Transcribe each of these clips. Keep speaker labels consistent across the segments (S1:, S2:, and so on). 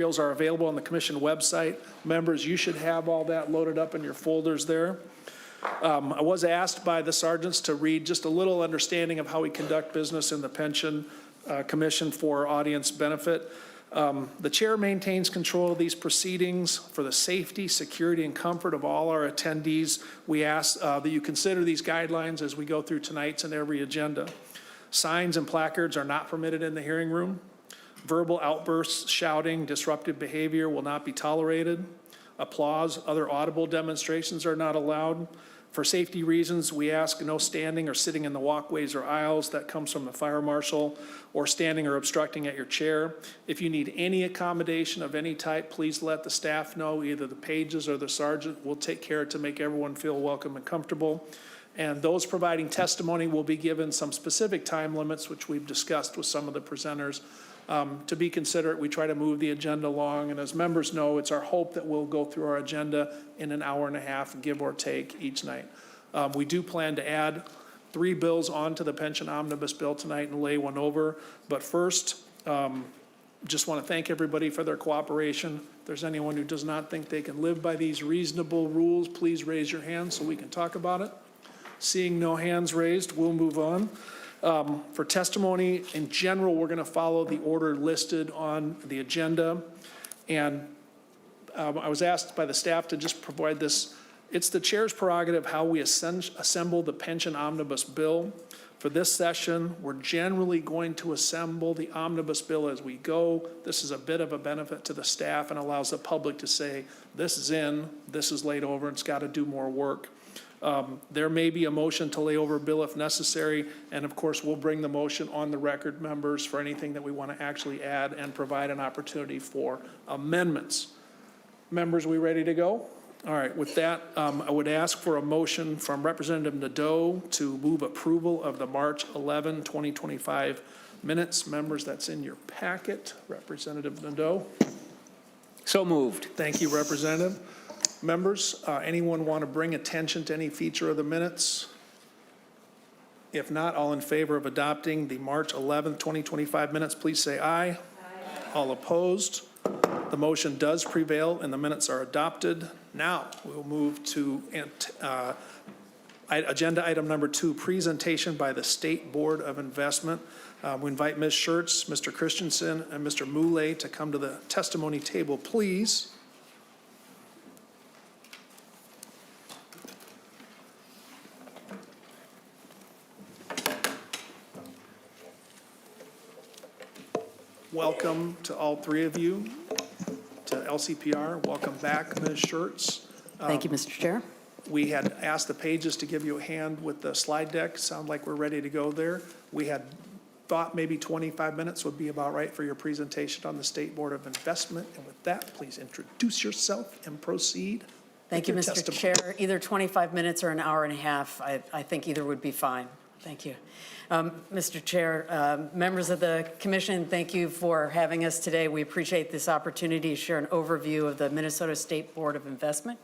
S1: Materials are available on the Commission website. Members, you should have all that loaded up in your folders there. I was asked by the sergeants to read just a little understanding of how we conduct business in the Pension Commission for audience benefit. The chair maintains control of these proceedings for the safety, security, and comfort of all our attendees. We ask that you consider these guidelines as we go through tonight's and every agenda. Signs and placards are not permitted in the hearing room. Verbal outbursts, shouting, disruptive behavior will not be tolerated. Applause, other audible demonstrations are not allowed. For safety reasons, we ask no standing or sitting in the walkways or aisles. That comes from the fire marshal, or standing or obstructing at your chair. If you need any accommodation of any type, please let the staff know, either the pages or the sergeant. Will take care to make everyone feel welcome and comfortable. And those providing testimony will be given some specific time limits, which we've discussed with some of the presenters. To be considerate, we try to move the agenda along, and as members know, it's our hope that we'll go through our agenda in an hour and a half, give or take, each night. We do plan to add 3 bills onto the pension omnibus bill tonight and lay one over, but first, just want to thank everybody for their cooperation. If there's anyone who does not think they can live by these reasonable rules, please raise your hand so we can talk about it. Seeing no hands raised, we'll move on. For testimony in general, we're going to follow the order listed on the agenda. And I was asked by the staff to just provide this. It's the chair's prerogative how we assemble the pension omnibus bill. For this session, we're generally going to assemble the omnibus bill as we go. This is a bit of a benefit to the staff and allows the public to say, this is in, this is laid over, and it's got to do more work. There may be a motion to lay over a bill if necessary, and of course we'll bring the motion on the record, members, for anything that we want to actually add and provide an opportunity for amendments. Members, we ready to go? All right, with that, I would ask for a motion from Representative Nadeau to move approval of the March 11, 2025 minutes. Members, that's in your packet. Representative Nadeau.
S2: So moved.
S1: Thank you, Representative. Members, anyone want to bring attention to any feature of the minutes? If not, all in favor of adopting the March 11th, 2025 minutes, please say aye. Aye. All opposed? The motion does prevail and the minutes are adopted. Now we'll move to agenda item number 2, presentation by the State Board of Investment. We invite Ms. Schertz, Mr. Christensen, and Mr. Moulay to come to the testimony table, please. Welcome to all 3 of you to LCPR. Welcome back, Ms. Schertz.
S3: Thank you, Mr. Chair.
S1: We had asked the pages to give you a hand with the slide deck. Sound like we're ready to go there. We had thought maybe 25 minutes would be about right for your presentation on the State Board of Investment. And with that, please introduce yourself and proceed.
S3: Thank you, Mr. Chair. Either 25 minutes or an hour and a half. I think either would be fine. Thank you. Mr. Chair, members of the Commission, thank you for having us today. We appreciate this opportunity to share an overview of the Minnesota State Board of Investment.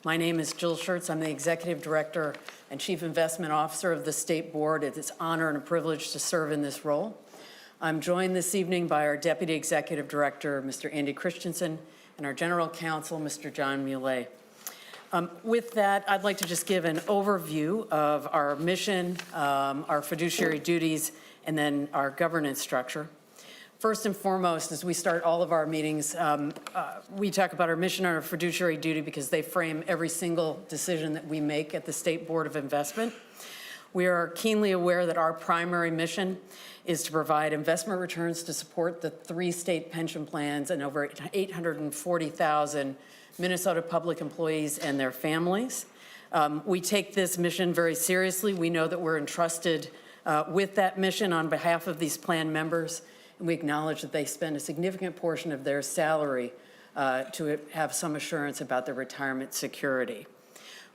S3: My name is Jill Schertz. I'm the Executive Director and Chief Investment Officer of the State Board. It's an honor and a privilege to serve in this role. I'm joined this evening by our Deputy Executive Director, Mr. Andy Christensen, and our General Counsel, Mr. John Moulay. With that, I'd like to just give an overview of our mission, our fiduciary duties, and then our governance structure. First and foremost, as we start all of our meetings, we talk about our mission and our fiduciary duty because they frame every single decision that we make at the State Board of Investment. We are keenly aware that our primary mission is to provide investment returns to support the 3 state pension plans and over 840,000 Minnesota public employees and their families. We take this mission very seriously. We know that we're entrusted with that mission on behalf of these plan members, and we acknowledge that they spend a significant portion of their salary to have some assurance about their retirement security.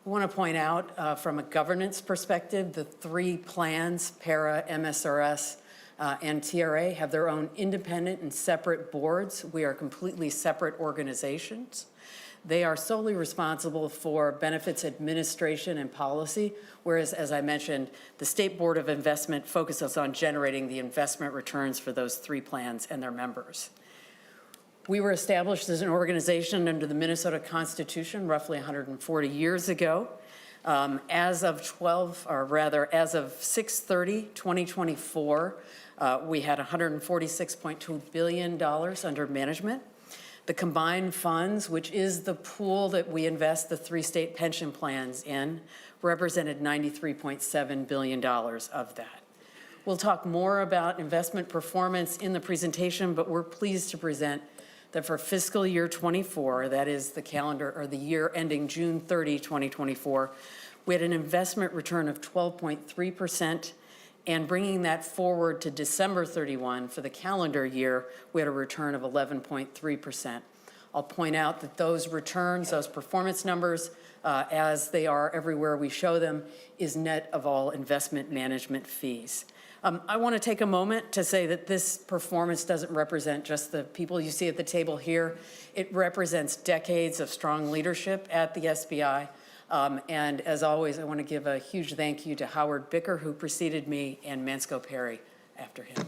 S3: I want to point out from a governance perspective, the 3 plans, PERA, MSRS, and TRA, have their own independent and separate boards. We are completely separate organizations. They are solely responsible for benefits administration and policy, whereas, as I mentioned, the State Board of Investment focuses on generating the investment returns for those 3 plans and their members. We were established as an organization under the Minnesota Constitution roughly 140 years ago. As of 6/30/2024, we had $146.2 billion under management. The combined funds, which is the pool that we invest the 3 state pension plans in, represented $93.7 billion of that. We'll talk more about investment performance in the presentation, but we're pleased to present that for fiscal year 24, that is the calendar or the year ending June 30, 2024, we had an investment return of 12.3%, and bringing that forward to December 31 for the calendar year, we had a return of 11.3%. I'll point out that those returns, those performance numbers, as they are everywhere we show them, is net of all investment management fees. I want to take a moment to say that this performance doesn't represent just the people you see at the table here. It represents decades of strong leadership at the SBI. And as always, I want to give a huge thank you to Howard Bicker, who preceded me, and Mansco Perry after him.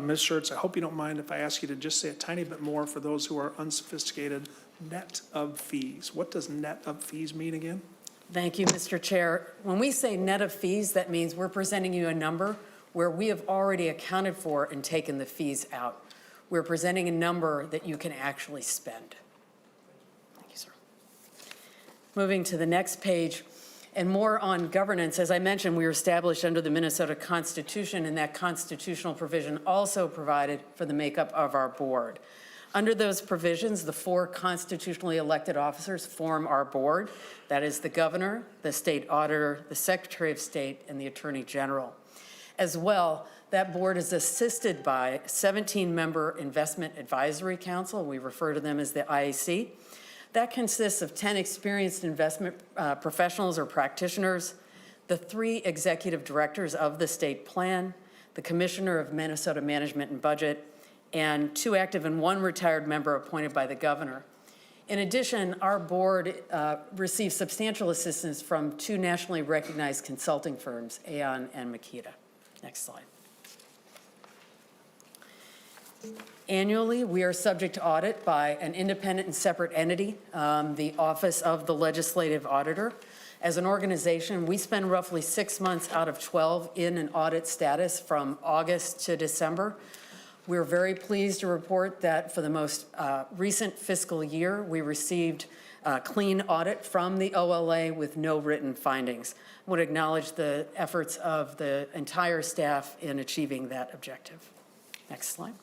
S1: Ms. Schertz, I hope you don't mind if I ask you to just say a tiny bit more for those who are unsophisticated. Net of fees. What does net of fees mean again?
S3: Thank you, Mr. Chair. When we say net of fees, that means we're presenting you a number where we have already accounted for and taken the fees out. We're presenting a number that you can actually spend. Thank you, sir. Moving to the next page, and more on governance. As I mentioned, we were established under the Minnesota Constitution, and that constitutional provision also provided for the makeup of our board. Under those provisions, the 4 constitutionally elected officers form our board. That is the governor, the state auditor, the secretary of state, and the attorney general. As well, that board is assisted by a 17-member Investment Advisory Council. We refer to them as the IAC. That consists of 10 experienced investment professionals or practitioners, the 3 executive directors of the state plan, the commissioner of Minnesota Management and Budget, and 2 active and 1 retired member appointed by the governor. In addition, our board receives substantial assistance from 2 nationally recognized consulting firms, Aon and Makita. Next slide. Annually, we are subject to audit by an independent and separate entity, the Office of the Legislative Auditor. As an organization, we spend roughly 6 months out of 12 in an audit status from August to December. We're very pleased to report that for the most recent fiscal year, we received a clean audit from the OLA with no written findings. I would acknowledge the efforts of the entire staff in achieving that objective. Next slide.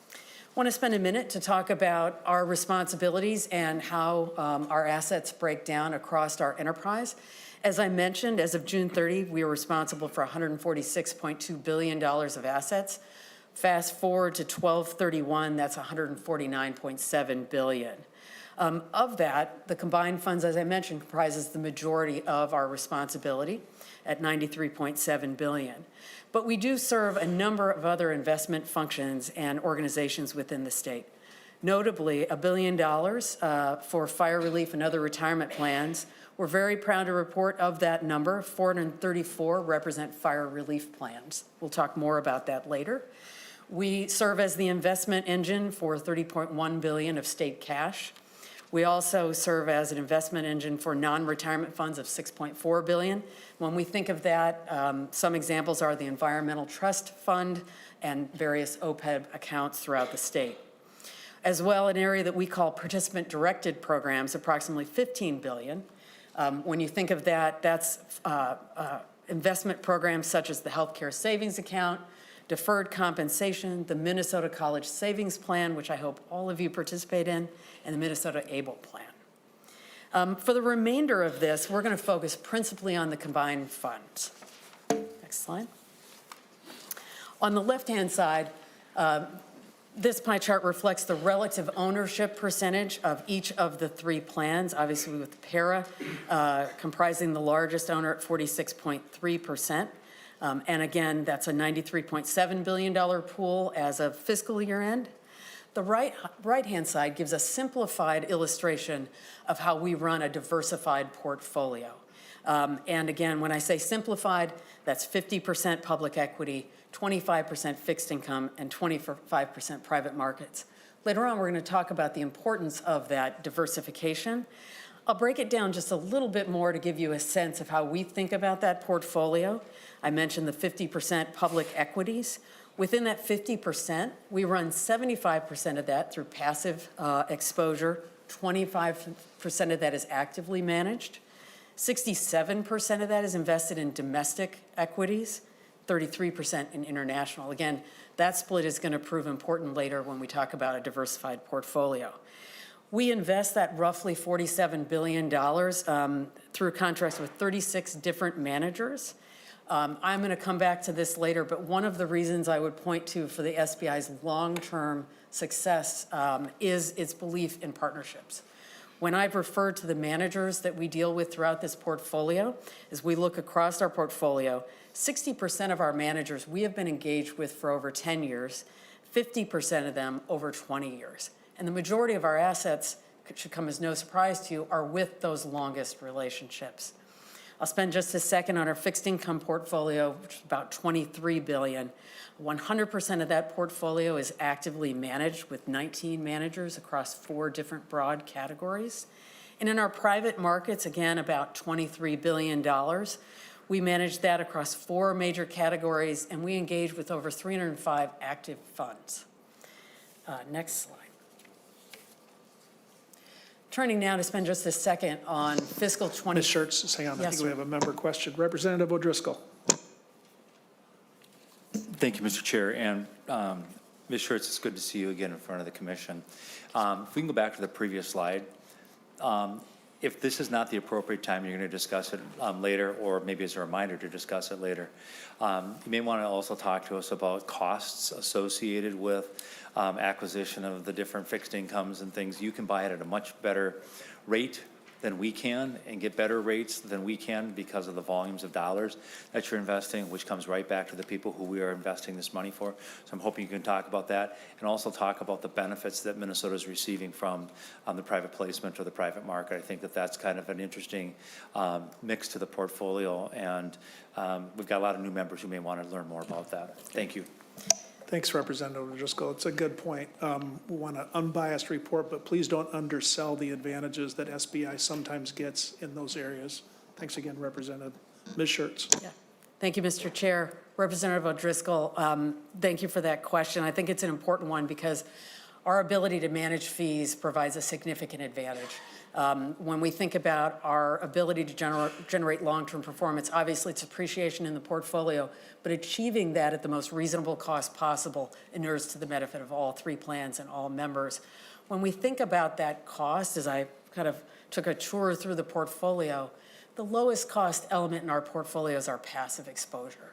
S3: I want to spend a minute to talk about our responsibilities and how our assets break down across our enterprise. As I mentioned, as of June 30, we are responsible for $146.2 billion of assets. Fast forward to 12/31, that's $149.7 billion. Of that, the combined funds, as I mentioned, comprises the majority of our responsibility at $93.7 billion. But we do serve a number of other investment functions and organizations within the state. Notably, $1 billion for fire relief and other retirement plans. We're very proud to report of that number, 434 represent fire relief plans. We'll talk more about that later. We serve as the investment engine for $30.1 billion of state cash. We also serve as an investment engine for non-retirement funds of $6.4 billion. When we think of that, some examples are the Environmental Trust Fund and various OPEB accounts throughout the state. As well, an area that we call participant-directed programs, approximately $15 billion. When you think of that, that's investment programs such as the Healthcare Savings Account, deferred compensation, the Minnesota College Savings Plan, which I hope all of you participate in, and the Minnesota ABLE Plan. For the remainder of this, we're going to focus principally on the combined funds. Next slide. On the left-hand side, this pie chart reflects the relative ownership percentage of each of the 3 plans, obviously with PERA comprising the largest owner at 46.3%. And again, that's a $93.7 billion pool as of fiscal year end. The right-hand side gives a simplified illustration of how we run a diversified portfolio. And again, when I say simplified, that's 50% public equity, 25% fixed income, and 25% private markets. Later on, we're going to talk about the importance of that diversification. I'll break it down just a little bit more to give you a sense of how we think about that portfolio. I mentioned the 50% public equities. Within that 50%, we run 75% of that through passive exposure. 25% of that is actively managed. 67% of that is invested in domestic equities, 33% in international. Again, that split is going to prove important later when we talk about a diversified portfolio. We invest that roughly $47 billion through contracts with 36 different managers. I'm going to come back to this later, but one of the reasons I would point to for the SBI's long-term success is its belief in partnerships. When I've referred to the managers that we deal with throughout this portfolio, as we look across our portfolio, 60% of our managers we have been engaged with for over 10 years, 50% of them over 20 years. And the majority of our assets, should come as no surprise to you, are with those longest relationships. I'll spend just a second on our fixed income portfolio, which is about $23 billion. 100% of that portfolio is actively managed with 19 managers across 4 different broad categories. And in our private markets, again, about $23 billion. We manage that across 4 major categories, and we engage with over 305 active funds. Next slide. Turning now to spend just a second on fiscal 20.
S1: Ms. Schertz, just hang on. I
S3: Yes,
S1: think we have a member question. Representative O'Driscoll.
S4: Thank you, Mr. Chair. And Ms. Schertz, it's good to see you again in front of the commission. If we can go back to the previous slide, if this is not the appropriate time, you're going to discuss it later, or maybe as a reminder to discuss it later. You may want to also talk to us about costs associated with acquisition of the different fixed incomes and things. You can buy it at a much better rate than we can and get better rates than we can because of the volumes of dollars that you're investing, which comes right back to the people who we are investing this money for. So I'm hoping you can talk about that and also talk about the benefits that Minnesota is receiving from the private placement or the private market. I think that that's kind of an interesting mix to the portfolio, and we've got a lot of new members who may want to learn more about that. Thank you.
S1: Thanks, Representative O'Driscoll. It's a good point. We want an unbiased report, but please don't undersell the advantages that SBI sometimes gets in those areas. Thanks again, Representative. Ms. Schertz.
S3: Yeah. Thank you, Mr. Chair. Representative O'Driscoll, thank you for that question. I think it's an important one because our ability to manage fees provides a significant advantage. When we think about our ability to generate long-term performance, obviously it's appreciation in the portfolio, but achieving that at the most reasonable cost possible inures to the benefit of all 3 plans and all members. When we think about that cost, as I kind of took a tour through the portfolio, the lowest cost element in our portfolio is our passive exposure.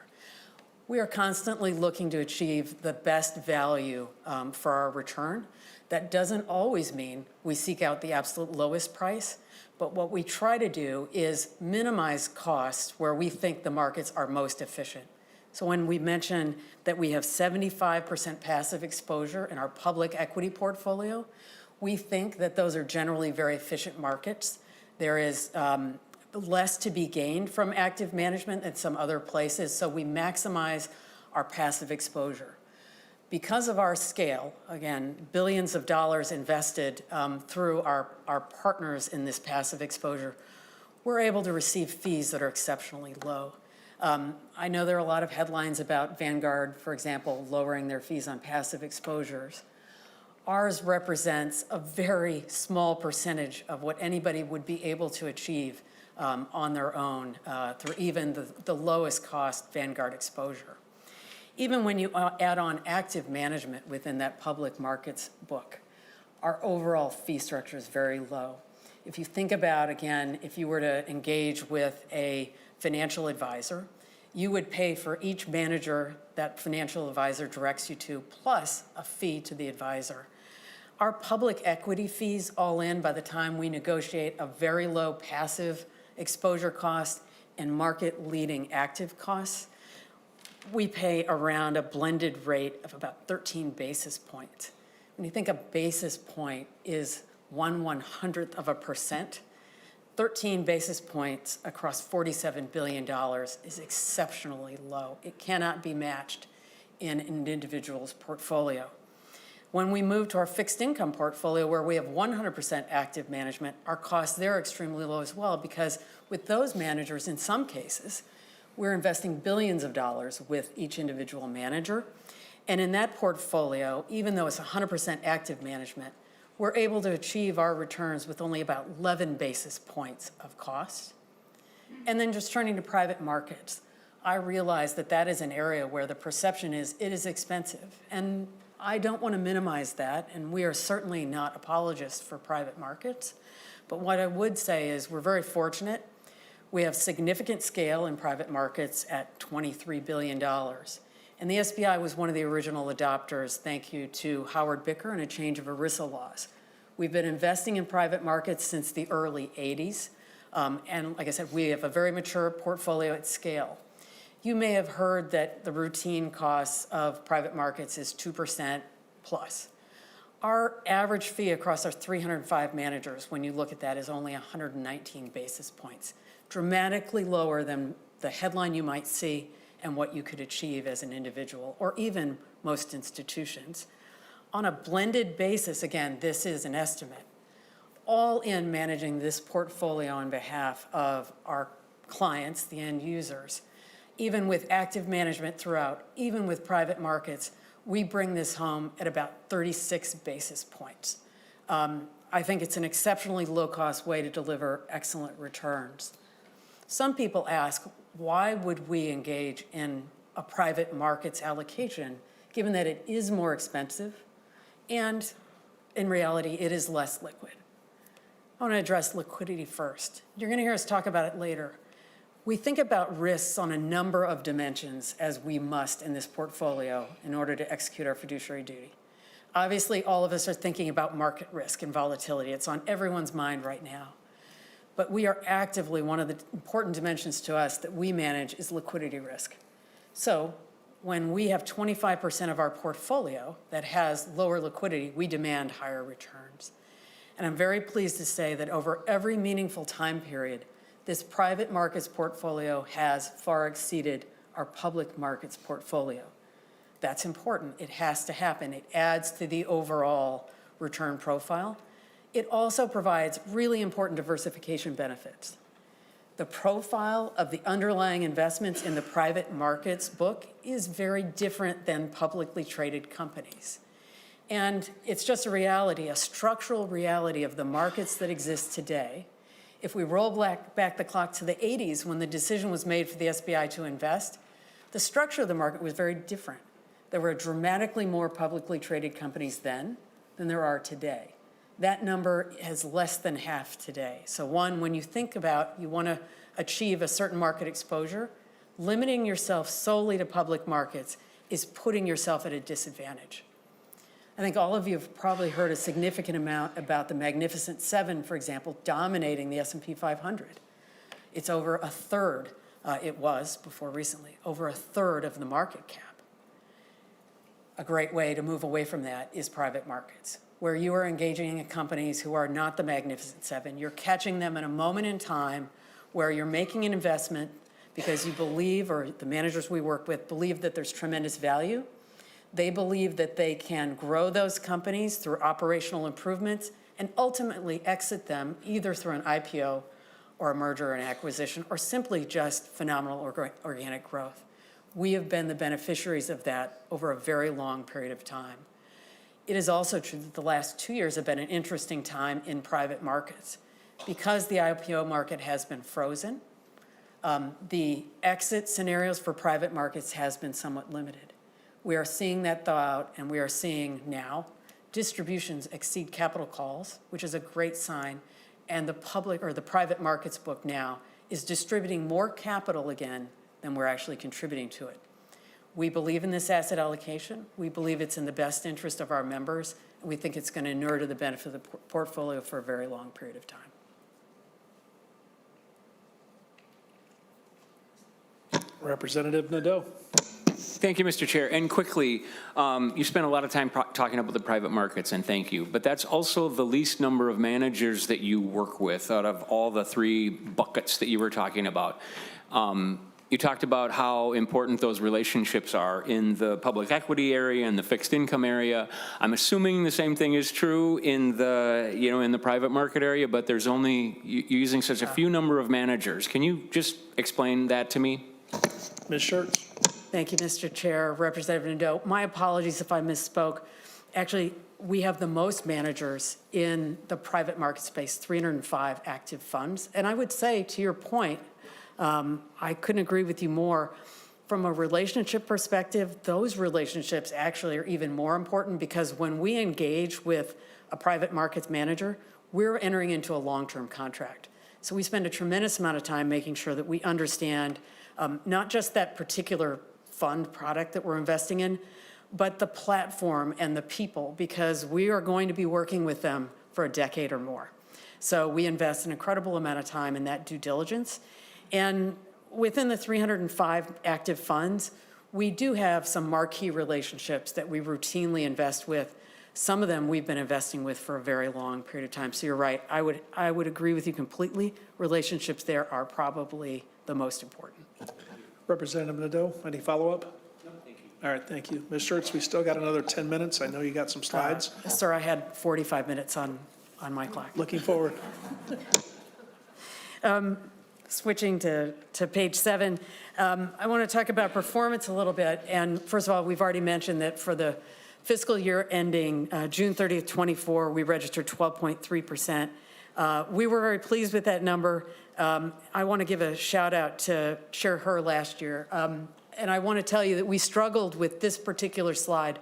S3: We are constantly looking to achieve the best value for our return. That doesn't always mean we seek out the absolute lowest price, but what we try to do is minimize costs where we think the markets are most efficient. So when we mention that we have 75% passive exposure in our public equity portfolio, we think that those are generally very efficient markets. There is less to be gained from active management at some other places, so we maximize our passive exposure. Because of our scale, again, billions of dollars invested through our partners in this passive exposure, we're able to receive fees that are exceptionally low. I know there are a lot of headlines about Vanguard, for example, lowering their fees on passive exposures. Ours represents a very small percentage of what anybody would be able to achieve on their own through even the lowest cost Vanguard exposure. Even when you add on active management within that public markets book, our overall fee structure is very low. If you think about, again, if you were to engage with a financial advisor, you would pay for each manager that financial advisor directs you to, plus a fee to the advisor. Our public equity fees all in, by the time we negotiate a very low passive exposure cost and market-leading active costs, we pay around a blended rate of about 13 basis points. When you think a basis point is 1/100th of a percent, 13 basis points across $47 billion is exceptionally low. It cannot be matched in an individual's portfolio. When we move to our fixed income portfolio where we have 100% active management, our costs there are extremely low as well, because with those managers, in some cases, we're investing billions of dollars with each individual manager. And in that portfolio, even though it's 100% active management, we're able to achieve our returns with only about 11 basis points of cost. And then just turning to private markets, I realize that that is an area where the perception is it is expensive. And I don't want to minimize that, and we are certainly not apologists for private markets. But what I would say is we're very fortunate. We have significant scale in private markets at $23 billion. And the SBI was one of the original adopters, thank you to Howard Bicker and a change of ERISA laws. We've been investing in private markets since the early 80s. And like I said, we have a very mature portfolio at scale. You may have heard that the routine costs of private markets is 2% plus. Our average fee across our 305 managers, when you look at that, is only 119 basis points, dramatically lower than the headline you might see and what you could achieve as an individual, or even most institutions. On a blended basis, again, this is an estimate, all in managing this portfolio on behalf of our clients, the end users, even with active management throughout, even with private markets, we bring this home at about 36 basis points. I think it's an exceptionally low-cost way to deliver excellent returns. Some people ask, why would we engage in a private markets allocation, given that it is more expensive and, in reality, it is less liquid? I want to address liquidity first. You're going to hear us talk about it later. We think about risks on a number of dimensions, as we must in this portfolio in order to execute our fiduciary duty. Obviously, all of us are thinking about market risk and volatility. It's on everyone's mind right now. But we are actively, one of the important dimensions to us that we manage is liquidity risk. So when we have 25% of our portfolio that has lower liquidity, we demand higher returns. And I'm very pleased to say that over every meaningful time period, this private markets portfolio has far exceeded our public markets portfolio. That's important. It has to happen. It adds to the overall return profile. It also provides really important diversification benefits. The profile of the underlying investments in the private markets book is very different than publicly traded companies. And it's just a reality, a structural reality of the markets that exist today. If we roll back the clock to the 80s, when the decision was made for the SBI to invest, the structure of the market was very different. There were dramatically more publicly traded companies then than there are today. That number is less than half today. So one, when you think about you want to achieve a certain market exposure, limiting yourself solely to public markets is putting yourself at a disadvantage. I think all of you have probably heard a significant amount about the Magnificent Seven, for example, dominating the S&P 500. It's over a third, it was before recently, over a third of the market cap. A great way to move away from that is private markets, where you are engaging in companies who are not the Magnificent Seven. You're catching them in a moment in time where you're making an investment because you believe, or the managers we work with believe, that there's tremendous value. They believe that they can grow those companies through operational improvements and ultimately exit them either through an IPO or a merger and acquisition, or simply just phenomenal organic growth. We have been the beneficiaries of that over a very long period of time. It is also true that the last 2 years have been an interesting time in private markets. Because the IPO market has been frozen, the exit scenarios for private markets has been somewhat limited. We are seeing that thaw out, and we are seeing now distributions exceed capital calls, which is a great sign, and the public or the private markets book now is distributing more capital again than we're actually contributing to it. We believe in this asset allocation. We believe it's in the best interest of our members, and we think it's going to inure to the benefit of the portfolio for a very long period of time.
S1: Representative Nadeau.
S2: Thank you, Mr. Chair. And quickly, you spent a lot of time talking about the private markets, and thank you. But that's also the least number of managers that you work with out of all the three buckets that you were talking about. You talked about how important those relationships are in the public equity area and the fixed income area. I'm assuming the same thing is true in the, in the private market area, but there's only, you're using such a few number of managers. Can you just explain that to me?
S1: Ms. Schertz?
S3: Thank you, Mr. Chair. Representative Nadeau, my apologies if I misspoke. Actually, we have the most managers in the private market space, 305 active funds. And I would say, to your point, I couldn't agree with you more. From a relationship perspective, those relationships actually are even more important, because when we engage with a private markets manager, we're entering into a long-term contract. So we spend a tremendous amount of time making sure that we understand not just that particular fund product that we're investing in, but the platform and the people, because we are going to be working with them for a decade or more. So we invest an incredible amount of time in that due diligence. And within the 305 active funds, we do have some marquee relationships that we routinely invest with. Some of them we've been investing with for a very long period of time. So you're right, I would agree with you completely. Relationships there are probably the most important.
S1: Representative Nadeau, any follow-up?
S2: No, thank you.
S1: All right, thank you. Ms. Schertz, we still got another 10 minutes. I know you got some slides.
S3: Sir, I had 45 minutes on my clock.
S1: Looking forward.
S3: Switching to page 7, I want to talk about performance a little bit. And first of all, we've already mentioned that for the fiscal year ending June 30th, 24, we registered 12.3%. We were very pleased with that number. I want to give a shout out to Chair Herr last year. And I want to tell you that we struggled with this particular slide.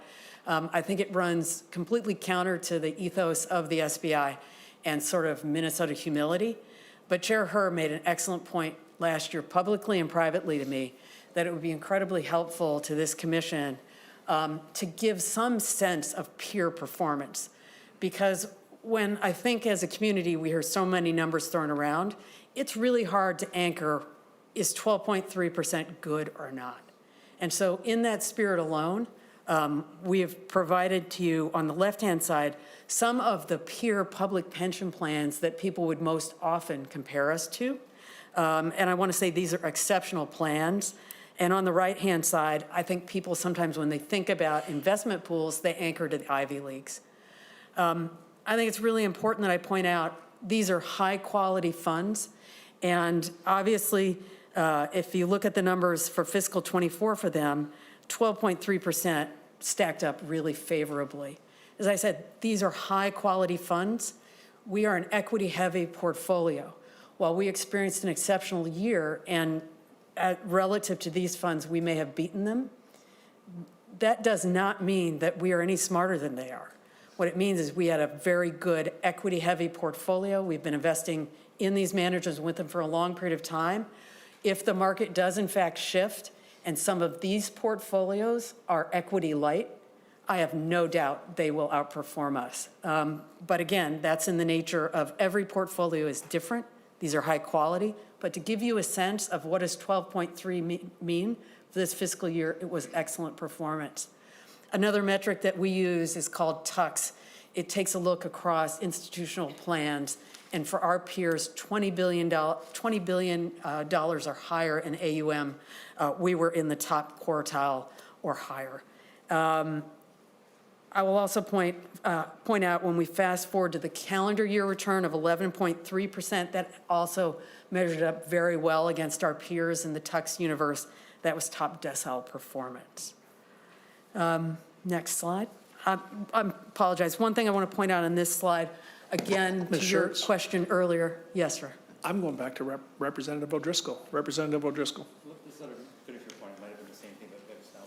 S3: I think it runs completely counter to the ethos of the SBI and sort of Minnesota humility. But Chair Herr made an excellent point last year, publicly and privately to me, that it would be incredibly helpful to this commission to give some sense of peer performance. Because when I think as a community we hear so many numbers thrown around, it's really hard to anchor, is 12.3% good or not? And so in that spirit alone, we have provided to you on the left-hand side some of the peer public pension plans that people would most often compare us to. And I want to say these are exceptional plans. And on the right-hand side, I think people sometimes when they think about investment pools, they anchor to the Ivy Leagues. I think it's really important that I point out these are high-quality funds. And obviously, if you look at the numbers for fiscal 24 for them, 12.3% stacked up really favorably. As I said, these are high-quality funds. We are an equity-heavy portfolio. While we experienced an exceptional year, and relative to these funds, we may have beaten them, that does not mean that we are any smarter than they are. What it means is we had a very good equity-heavy portfolio. We've been investing in these managers with them for a long period of time. If the market does in fact shift and some of these portfolios are equity light, I have no doubt they will outperform us. But again, that's in the nature of every portfolio is different. These are high quality. But to give you a sense of what does 12.3 mean for this fiscal year, it was excellent performance. Another metric that we use is called TUX. It takes a look across institutional plans. And for our peers, $20 billion or higher in AUM, we were in the top quartile or higher. I will also point out when we fast forward to the calendar year return of 11.3%, that also measured up very well against our peers in the TUX universe. That was top decile performance. Next slide. I apologize. One thing I want to point out on this slide, again, to your question earlier. Yes, sir.
S1: I'm going back to Representative O'Driscoll. Representative O'Driscoll.
S4: Just let her finish your point. It might have been the same thing, but it's now.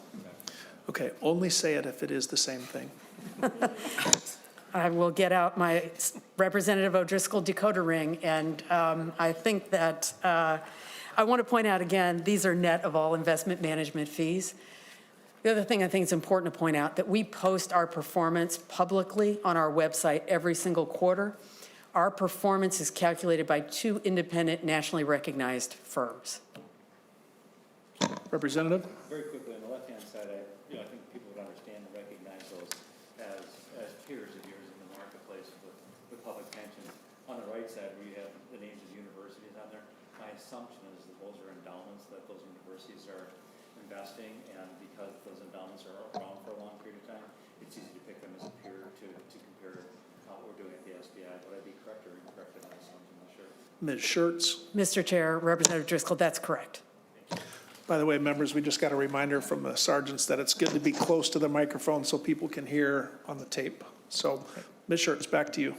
S1: Okay, only say it if it is the same thing.
S3: I will get out my Representative O'Driscoll decoder ring, and I think that I want to point out again, these are net of all investment management fees. The other thing I think is important to point out that we post our performance publicly on our website every single quarter. Our performance is calculated by 2 independent nationally recognized firms.
S1: Representative?
S4: Very quickly, on the left-hand side, I think people would understand and recognize those as peers of yours in the marketplace with public pensions. On the right side, where you have the names of universities on there, my assumption is that those are endowments that those universities are investing, and because those endowments are around for a long period of time, it's easy to pick them as a peer to compare how we're doing at the SBI. Would I be correct or incorrect in my assumption? I'm not sure.
S1: Ms. Schertz.
S3: Mr. Chair, Representative Driscoll, that's correct.
S1: By the way, members, we just got a reminder from the sergeants that it's good to be close to the microphone so people can hear on the tape. So, Ms. Schertz, back to you.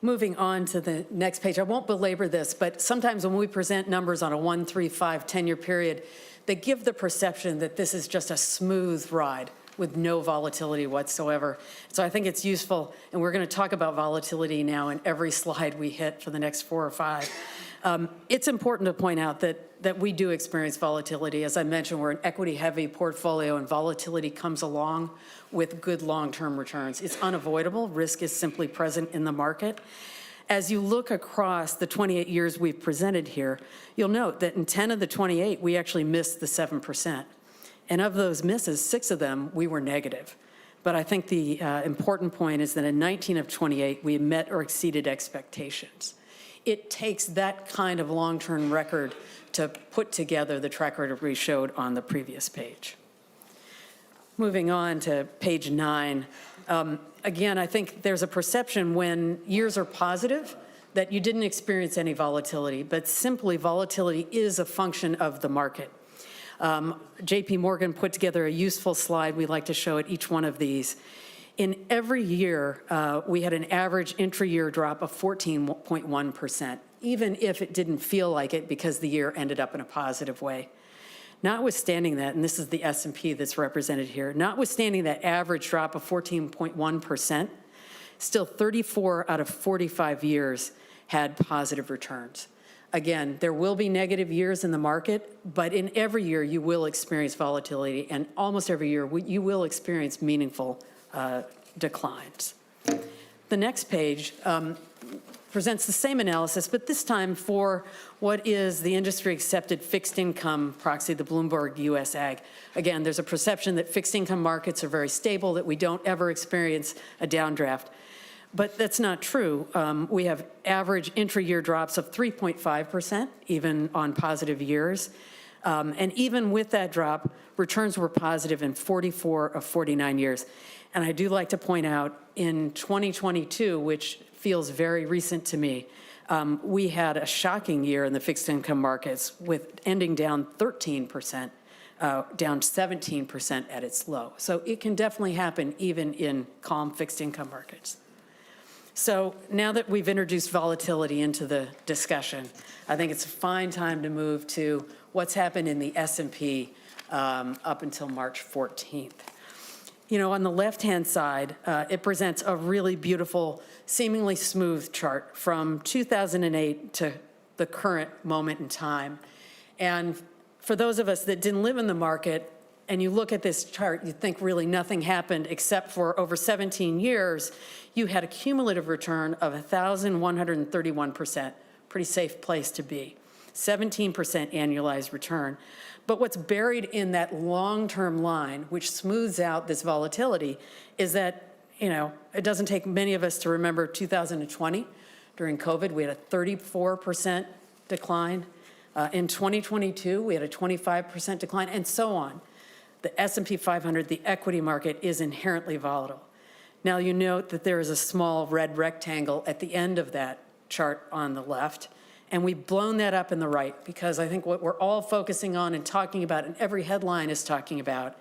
S3: Moving on to the next page, I won't belabor this, but sometimes when we present numbers on a 1, 3, 5, 10-year period, they give the perception that this is just a smooth ride with no volatility whatsoever. So I think it's useful, and we're going to talk about volatility now in every slide we hit for the next 4 or 5. It's important to point out that we do experience volatility. As I mentioned, we're an equity-heavy portfolio, and volatility comes along with good long-term returns. It's unavoidable. Risk is simply present in the market. As you look across the 28 years we've presented here, you'll note that in 10 of the 28, we actually missed the 7%. And of those misses, 6 of them, we were negative. But I think the important point is that in 19 of 28, we met or exceeded expectations. It takes that kind of long-term record to put together the track record we showed on the previous page. Moving on to page 9. Again, I think there's a perception when years are positive that you didn't experience any volatility, but simply volatility is a function of the market. JP Morgan put together a useful slide we like to show at each one of these. In every year, we had an average intra-year drop of 14.1%, even if it didn't feel like it because the year ended up in a positive way. Notwithstanding that, and this is the S&P that's represented here, notwithstanding that average drop of 14.1%, still 34 out of 45 years had positive returns. Again, there will be negative years in the market, but in every year you will experience volatility, and almost every year you will experience meaningful declines. The next page presents the same analysis, but this time for what is the industry-accepted fixed income proxy, the Bloomberg US Ag. Again, there's a perception that fixed income markets are very stable, that we don't ever experience a downdraft. But that's not true. We have average intra-year drops of 3.5%, even on positive years. And even with that drop, returns were positive in 44 of 49 years. And I do like to point out in 2022, which feels very recent to me, we had a shocking year in the fixed income markets with ending down 13%, down 17% at its low. So it can definitely happen even in calm fixed income markets. So now that we've introduced volatility into the discussion, I think it's a fine time to move to what's happened in the S&P up until March 14th. You know, on the left-hand side, it presents a really beautiful, seemingly smooth chart from 2008 to the current moment in time. And for those of us that didn't live in the market, and you look at this chart, you think really nothing happened except for over 17 years, you had a cumulative return of 1,131%. Pretty safe place to be. 17% annualized return. But what's buried in that long-term line, which smooths out this volatility, is that, you know, it doesn't take many of us to remember 2020. During COVID, we had a 34% decline. In 2022, we had a 25% decline, and so on. The S&P 500, the equity market, is inherently volatile. Now you note that there is a small red rectangle at the end of that chart on the left, and we've blown that up in the right because I think what we're all focusing on and talking about, and every headline is talking about,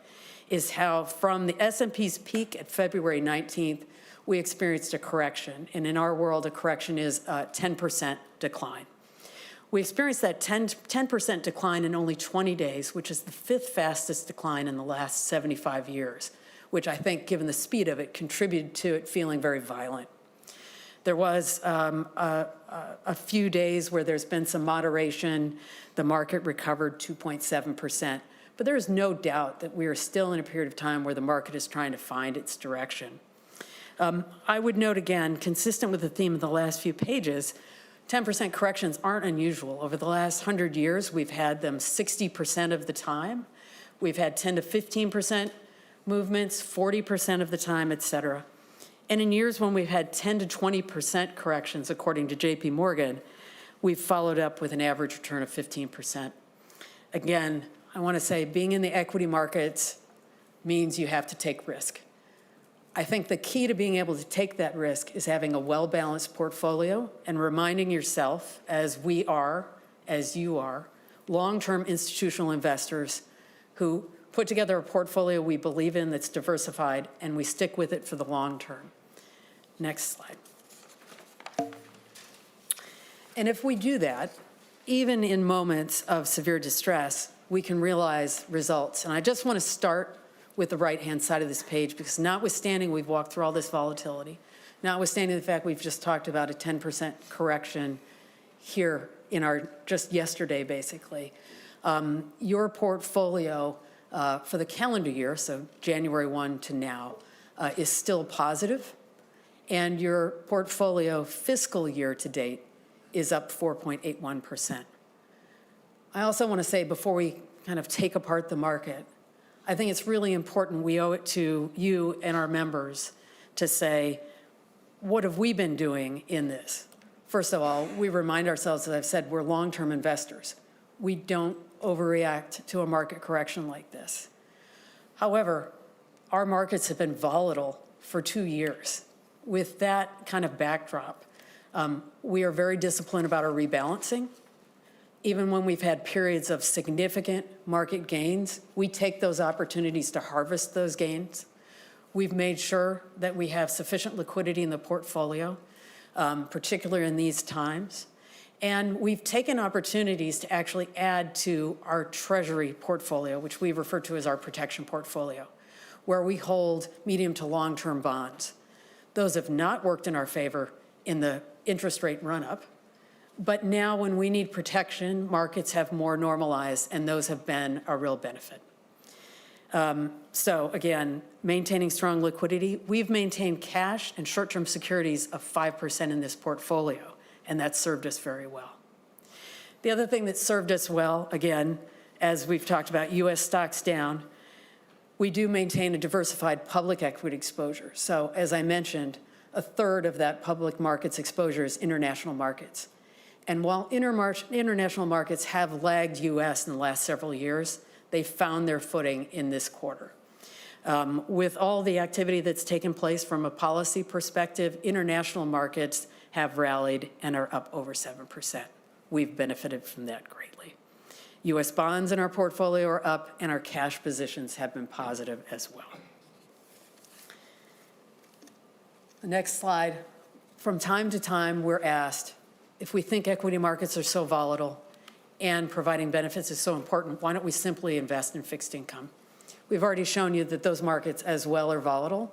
S3: is how from the S&P's peak at February 19th, we experienced a correction. And in our world, a correction is a 10% decline. We experienced that 10% decline in only 20 days, which is the 5th fastest decline in the last 75 years, which I think, given the speed of it, contributed to it feeling very violent. There was a few days where there's been some moderation. The market recovered 2.7%. But there is no doubt that we are still in a period of time where the market is trying to find its direction. I would note again, consistent with the theme of the last few pages, 10% corrections aren't unusual. Over the last 100 years, we've had them 60% of the time. We've had 10 to 15% movements, 40% of the time, et cetera. And in years when we've had 10 to 20% corrections, according to JP Morgan, we've followed up with an average return of 15%. Again, I want to say being in the equity markets means you have to take risk. I think the key to being able to take that risk is having a well-balanced portfolio and reminding yourself, as we are, as you are, long-term institutional investors who put together a portfolio we believe in that's diversified, and we stick with it for the long term. Next slide. And if we do that, even in moments of severe distress, we can realize results. And I just want to start with the right-hand side of this page, because notwithstanding we've walked through all this volatility, notwithstanding the fact we've just talked about a 10% correction here in our, just yesterday basically, your portfolio for the calendar year, so January 1 to now, is still positive, and your portfolio fiscal year to date is up 4.81%. I also want to say, before we kind of take apart the market, I think it's really important, we owe it to you and our members to say, what have we been doing in this? First of all, we remind ourselves, as I've said, we're long-term investors. We don't overreact to a market correction like this. However, our markets have been volatile for 2 years. With that kind of backdrop, we are very disciplined about our rebalancing. Even when we've had periods of significant market gains, we take those opportunities to harvest those gains. We've made sure that we have sufficient liquidity in the portfolio, particularly in these times. And we've taken opportunities to actually add to our treasury portfolio, which we refer to as our protection portfolio, where we hold medium to long-term bonds. Those have not worked in our favor in the interest rate run-up. But now when we need protection, markets have more normalized, and those have been a real benefit. So again, maintaining strong liquidity. We've maintained cash and short-term securities of 5% in this portfolio, and that's served us very well. The other thing that served us well, again, as we've talked about, U.S. stocks down, we do maintain a diversified public equity exposure. So as I mentioned, a third of that public markets exposure is international markets. And while international markets have lagged U.S. in the last several years, they found their footing in this quarter. With all the activity that's taken place from a policy perspective, international markets have rallied and are up over 7%. We've benefited from that greatly. U.S. bonds in our portfolio are up, and our cash positions have been positive as well. The next slide. From time to time, we're asked, if we think equity markets are so volatile and providing benefits is so important, why don't we simply invest in fixed income? We've already shown you that those markets as well are volatile,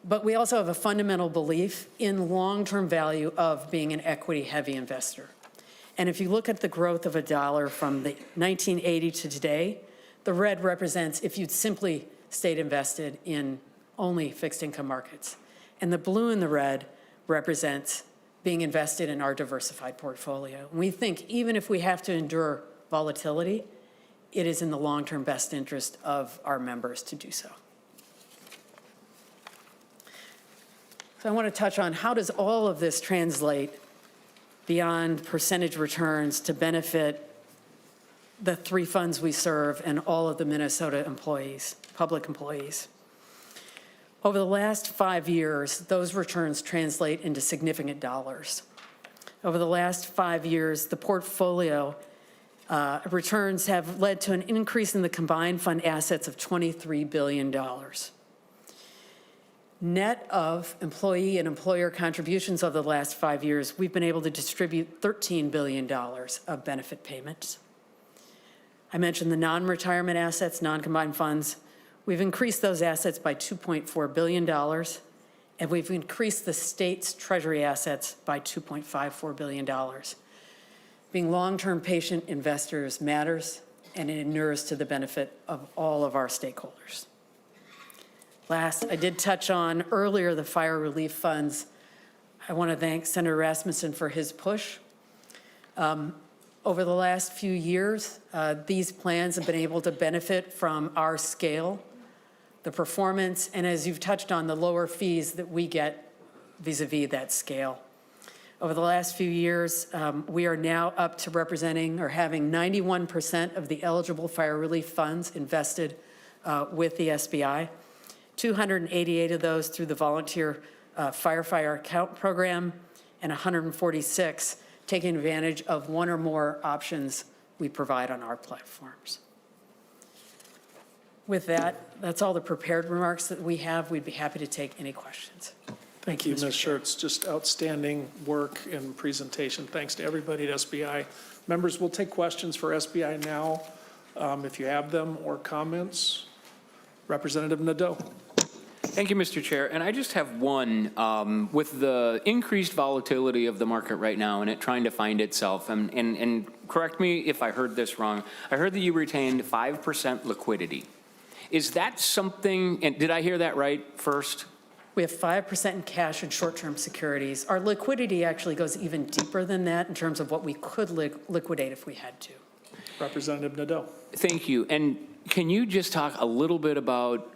S3: but we also have a fundamental belief in long-term value of being an equity-heavy investor. And if you look at the growth of a dollar from the 1980 to today, the red represents if you'd simply stayed invested in only fixed income markets. And the blue and the red represents being invested in our diversified portfolio. And we think even if we have to endure volatility, it is in the long-term best interest of our members to do so. So I want to touch on how does all of this translate beyond percentage returns to benefit the 3 funds we serve and all of the Minnesota employees, public employees. Over the last 5 years, those returns translate into significant dollars. Over the last 5 years, the portfolio returns have led to an increase in the combined fund assets of $23 billion. Net of employee and employer contributions over the last 5 years, we've been able to distribute $13 billion of benefit payments. I mentioned the non-retirement assets, non-combined funds. We've increased those assets by $2.4 billion, and we've increased the state's treasury assets by $2.54 billion. Being long-term patient investors matters, and it inures to the benefit of all of our stakeholders. Last, I did touch on earlier the fire relief funds. I want to thank Senator Rasmussen for his push. Over the last few years, these plans have been able to benefit from our scale, the performance, and as you've touched on, the lower fees that we get vis-a-vis that scale. Over the last few years, we are now up to representing or having 91% of the eligible fire relief funds invested with the SBI, 288 of those through the volunteer firefighter account program, and 146 taking advantage of one or more options we provide on our platforms. With that, that's all the prepared remarks that we have. We'd be happy to take any questions.
S1: Thank you, Ms. Schertz. Just outstanding work and presentation. Thanks to everybody at SBI. Members, we'll take questions for SBI now, if you have them, or comments. Representative Nadeau.
S2: Thank you, Mr. Chair. And I just have one. With the increased volatility of the market right now and it trying to find itself, and correct me if I heard this wrong, I heard that you retained 5% liquidity. Is that something, and did I hear that right first?
S3: We have 5% in cash and short-term securities. Our liquidity actually goes even deeper than that in terms of what we could liquidate if we had to.
S1: Representative Nadeau.
S2: Thank you. And can you just talk a little bit about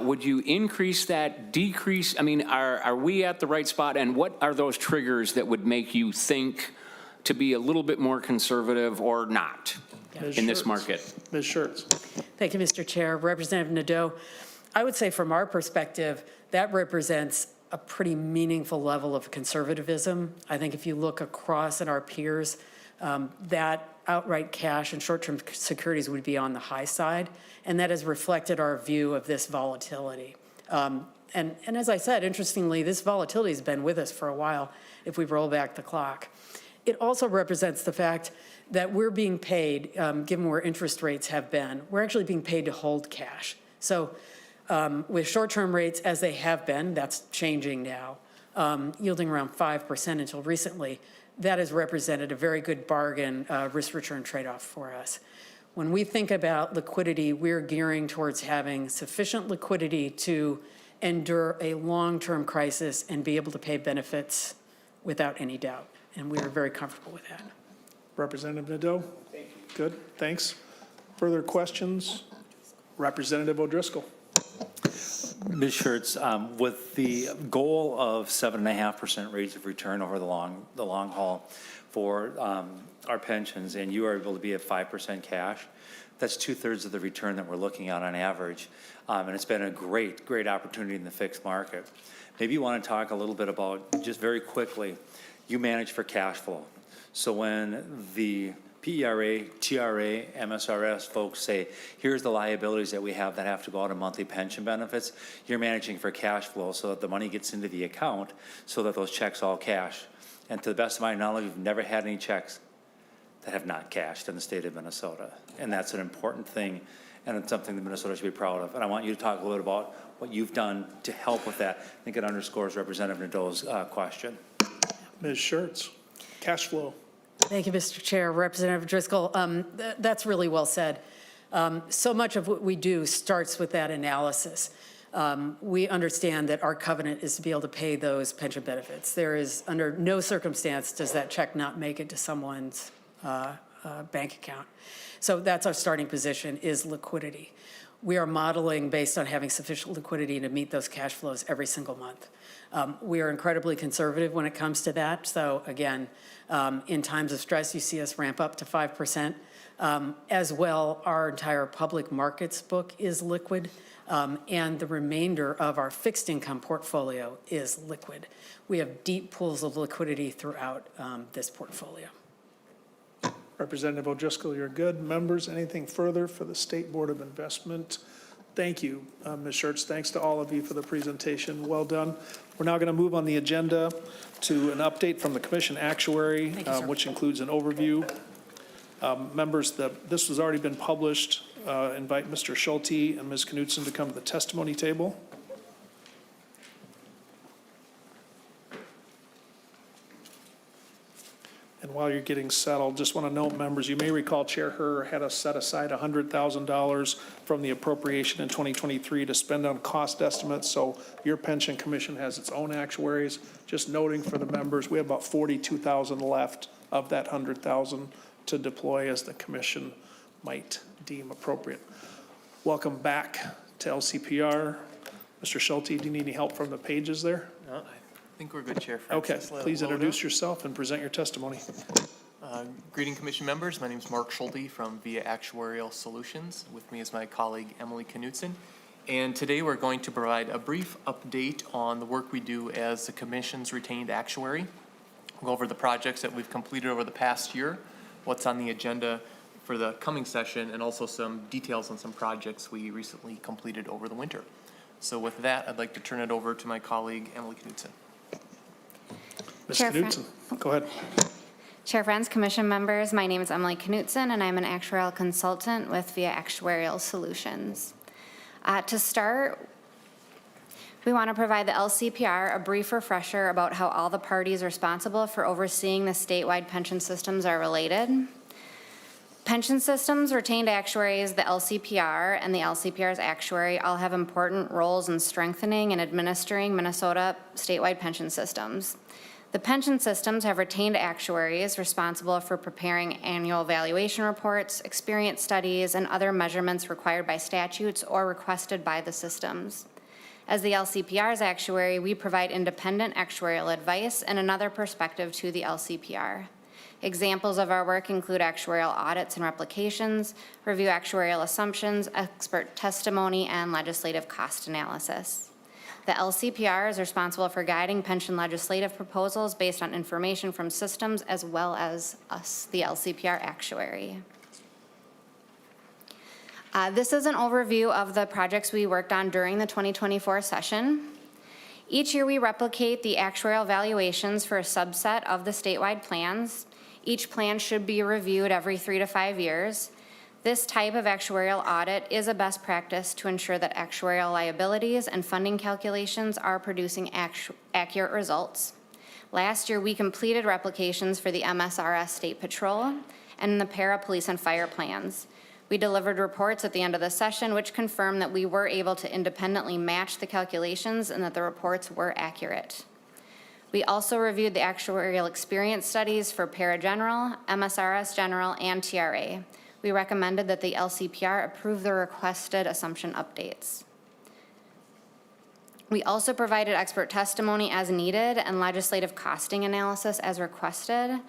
S2: would you increase that, decrease? I mean, are we at the right spot? And what are those triggers that would make you think to be a little bit more conservative or not in this market?
S1: Ms. Schertz.
S3: Thank you, Mr. Chair. Representative Nadeau, I would say from our perspective, that represents a pretty meaningful level of conservatism. I think if you look across at our peers, that outright cash and short-term securities would be on the high side, and that has reflected our view of this volatility. And as I said, interestingly, this volatility has been with us for a while if we roll back the clock. It also represents the fact that we're being paid, given where interest rates have been, we're actually being paid to hold cash. So with short-term rates as they have been, that's changing now, yielding around 5% until recently, that has represented a very good bargain risk-return trade-off for us. When we think about liquidity, we're gearing towards having sufficient liquidity to endure a long-term crisis and be able to pay benefits without any doubt. And we are very comfortable with that.
S1: Representative Nadeau. Thank you. Good, thanks. Further questions? Representative O'Driscoll.
S4: Ms. Schertz, with the goal of 7.5% rates of return over the long haul for our pensions, and you are able to be at 5% cash, that's 2/3 of the return that we're looking at on average. And it's been a great opportunity in the fixed market. Maybe you want to talk a little bit about, just very quickly, you manage for cash flow. So when the PERA, TRA, MSRS folks say, here's the liabilities that we have that have to go out of monthly pension benefits, you're managing for cash flow so that the money gets into the account so that those checks all cash. And to the best of my knowledge, we've never had any checks that have not cashed in the state of Minnesota. And that's an important thing, and it's something that Minnesota should be proud of. And I want you to talk a little bit about what you've done to help with that. I think it underscores Representative Nadeau's question.
S1: Ms. Schertz. Cash flow.
S3: Thank you, Mr. Chair. Representative Driscoll, that's really well said. So much of what we do starts with that analysis. We understand that our covenant is to be able to pay those pension benefits. There is, under no circumstance does that check not make it to someone's bank account. So that's our starting position, is liquidity. We are modeling based on having sufficient liquidity to meet those cash flows every single month. We are incredibly conservative when it comes to that. So again, in times of stress, you see us ramp up to 5%. As well, our entire public markets book is liquid, and the remainder of our fixed income portfolio is liquid. We have deep pools of liquidity throughout this portfolio.
S1: Representative O'Driscoll, you're good. Members, anything further for the State Board of Investment? Thank you, Ms. Schertz. Thanks to all of you for the presentation. Well done. We're now going to move on the agenda to an update from the Commission Actuary, which includes an overview. Members, this has already been published. Invite Mr. Schulte and Ms. Knutson to come to the testimony table. And while you're getting settled, just want to note, members, you may recall Chair Herr had us set aside $100,000 from the appropriation in 2023 to spend on cost estimates. So your pension commission has its own actuaries. Just noting for the members, we have about $42,000 left of that $100,000 to deploy as the commission might deem appropriate. Welcome back to LCPR. Mr. Schulte, do you need any help from the pages there?
S4: No, I
S5: think we're good, Chair
S1: Okay,
S5: Francis. Let it
S1: please
S5: load
S1: introduce
S5: up.
S1: yourself and present your testimony.
S5: Greeting Commission members. My name is Mark Schulte from VIA Actuarial Solutions. With me is my colleague Emily Knutson. And today we're going to provide a brief update on the work we do as the Commission's retained actuary. We'll go over the projects that we've completed over the past year, what's on the agenda for the coming session, and also some details on some projects we recently completed over the winter. So with that, I'd like to turn it over to my colleague Emily Knutson.
S1: Ms.
S6: Chair
S1: Knutson, go ahead.
S6: Chair Friends, Commission members, my name is Emily Knutson, and I'm an actuarial consultant with VIA Actuarial Solutions. To start, we want to provide the LCPR a brief refresher about how all the parties responsible for overseeing the statewide pension systems are related. Pension systems, retained actuaries, the LCPR, and the LCPR's actuary all have important roles in strengthening and administering Minnesota statewide pension systems. The pension systems have retained actuaries responsible for preparing annual valuation reports, experience studies, and other measurements required by statutes or requested by the systems. As the LCPR's actuary, we provide independent actuarial advice and another perspective to the LCPR. Examples of our work include actuarial audits and replications, review actuarial assumptions, expert testimony, and legislative cost analysis. The LCPR is responsible for guiding pension legislative proposals based on information from systems as well as us, the LCPR actuary. This is an overview of the projects we worked on during the 2024 session. Each year we replicate the actuarial valuations for a subset of the statewide plans. Each plan should be reviewed every 3 to 5 years. This type of actuarial audit is a best practice to ensure that actuarial liabilities and funding calculations are producing accurate results. Last year, we completed replications for the MSRS State Patrol and the PERA Police and Fire plans. We delivered reports at the end of the session which confirmed that we were able to independently match the calculations and that the reports were accurate. We also reviewed the actuarial experience studies for PERA General, MSRS General, and TRA. We recommended that the LCPR approve the requested assumption updates. We also provided expert testimony as needed and legislative costing analysis as requested.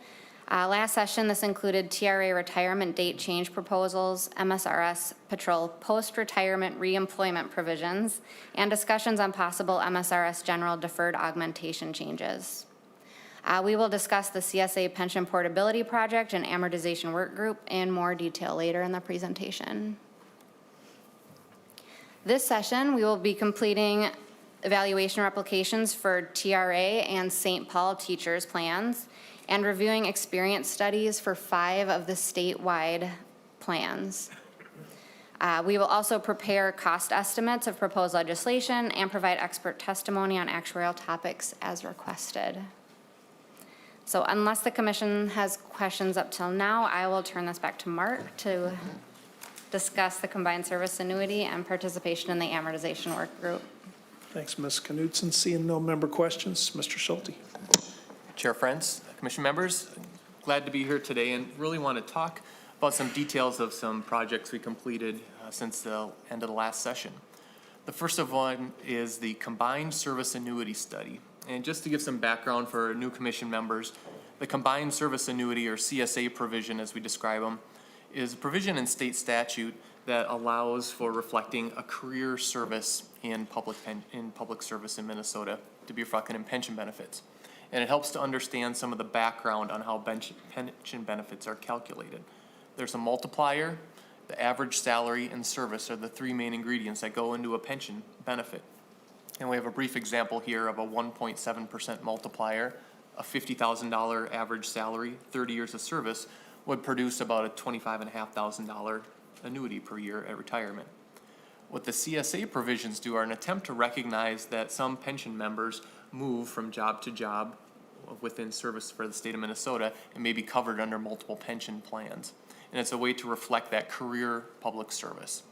S6: Last session, this included TRA retirement date change proposals, MSRS Patrol post-retirement reemployment provisions, and discussions on possible MSRS General deferred augmentation changes. We will discuss the CSA Pension Portability Project and Amortization Work Group in more detail later in the presentation. This session, we will be completing evaluation replications for TRA and St. Paul teachers plans and reviewing experience studies for 5 of the statewide plans. We will also prepare cost estimates of proposed legislation and provide expert testimony on actuarial topics as requested. So unless the commission has questions up till now, I will turn this back to Mark to discuss the combined service annuity and participation in the amortization work group.
S1: Thanks, Ms. Knutson. Seeing no member questions, Mr. Schulte.
S5: Chair Friends, Commission members, glad to be here today and really want to talk about some details of some projects we completed since the end of the last session. The first of one is the combined service annuity study. And just to give some background for new commission members, the combined service annuity, or CSA provision as we describe them, is a provision in state statute that allows for reflecting a career service in public service in Minnesota to be reflected in pension benefits. And it helps to understand some of the background on how pension benefits are calculated. There's a multiplier, the average salary, and service are the 3 main ingredients that go into a pension benefit. And we have a brief example here of a 1.7% multiplier, a $50,000 average salary, 30 years of service would produce about a $25,500 annuity per year at retirement. What the CSA provisions do are an attempt to recognize that some pension members move from job to job within service for the state of Minnesota and may be covered under multiple pension plans. And it's a way to reflect that career public service.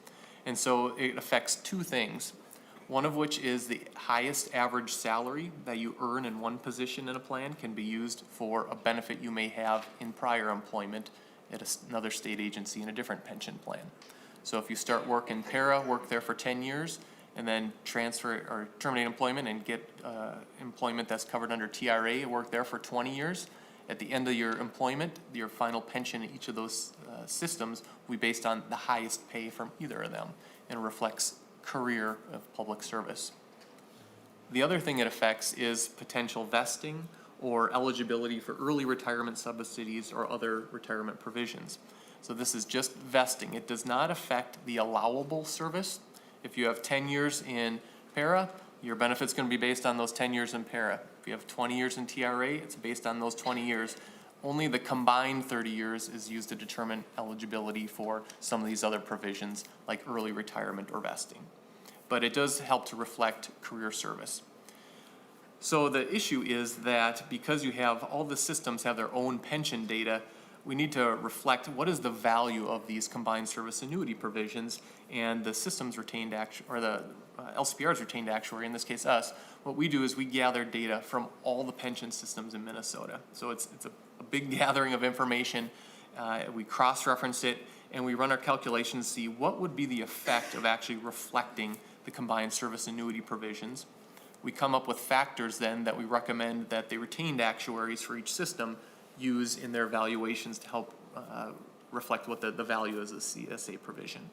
S5: And so it affects 2 things. One of which is the highest average salary that you earn in one position in a plan can be used for a benefit you may have in prior employment at another state agency in a different pension plan. So if you start work in PERA, work there for 10 years, and then transfer or terminate employment and get employment that's covered under TRA, work there for 20 years. At the end of your employment, your final pension in each of those systems will be based on the highest pay from either of them and reflects career of public service. The other thing it affects is potential vesting or eligibility for early retirement subsidies or other retirement provisions. So this is just vesting. It does not affect the allowable service. If you have 10 years in PERA, your benefit's going to be based on those 10 years in PERA. If you have 20 years in TRA, it's based on those 20 years. Only the combined 30 years is used to determine eligibility for some of these other provisions like early retirement or vesting. But it does help to reflect career service. So the issue is that because you have all the systems have their own pension data, we need to reflect what is the value of these combined service annuity provisions, and the systems retained or the LCPR's retained actuary, in this case us. What we do is we gather data from all the pension systems in Minnesota. So it's a big gathering of information. We cross-reference it and we run our calculations to see what would be the effect of actually reflecting the combined service annuity provisions. We come up with factors then that we recommend that the retained actuaries for each system use in their valuations to help reflect what the value is of the CSA provision.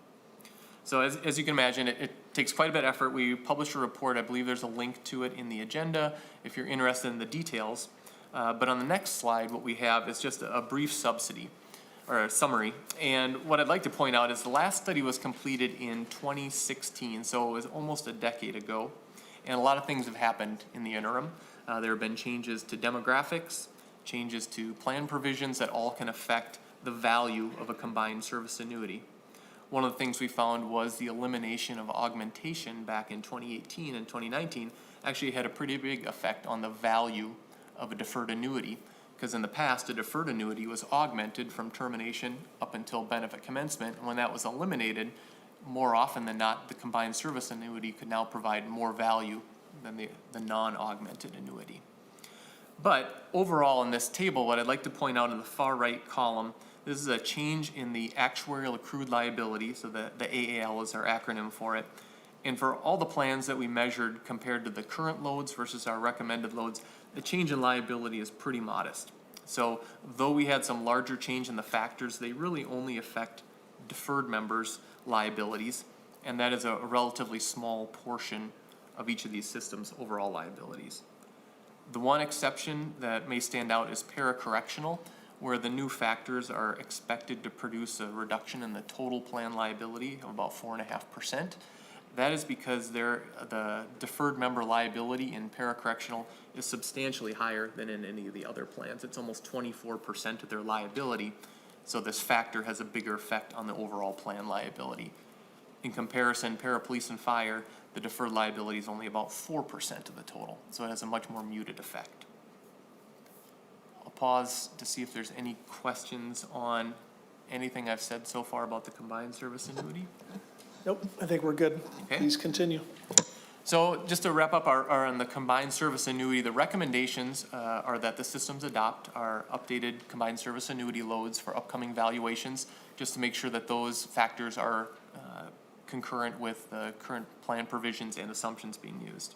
S5: So as you can imagine, it takes quite a bit of effort. We published a report. I believe there's a link to it in the agenda if you're interested in the details. But on the next slide, what we have is just a brief subsidy or a summary. And what I'd like to point out is the last study was completed in 2016, so it was almost a decade ago. And a lot of things have happened in the interim. There have been changes to demographics, changes to plan provisions that all can affect the value of a combined service annuity. One of the things we found was the elimination of augmentation back in 2018 and 2019 actually had a pretty big effect on the value of a deferred annuity, because in the past a deferred annuity was augmented from termination up until benefit commencement, and when that was eliminated, more often than not, the combined service annuity could now provide more value than the non-augmented annuity. But overall in this table, what I'd like to point out in the far right column, this is a change in the actuarial accrued liability, so the AAL is our acronym for it. And for all the plans that we measured compared to the current loads versus our recommended loads, the change in liability is pretty modest. So though we had some larger change in the factors, they really only affect deferred members' liabilities, and that is a relatively small portion of each of these systems' overall liabilities. The one exception that may stand out is paracorrectional, where the new factors are expected to produce a reduction in the total plan liability of about 4.5%. That is because the deferred member liability in paracorrectional is substantially higher than in any of the other plans. It's almost 24% of their liability, so this factor has a bigger effect on the overall plan liability. In comparison, para-police and fire, the deferred liability is only about 4% of the total, so it has a much more muted effect. I'll pause to see if there's any questions on anything I've said so far about the combined service annuity.
S1: Nope, I think we're good.
S5: Okay.
S1: Please continue.
S5: So just to wrap up our on the combined service annuity, the recommendations are that the systems adopt our updated combined service annuity loads for upcoming valuations, just to make sure that those factors are concurrent with the current plan provisions and assumptions being used.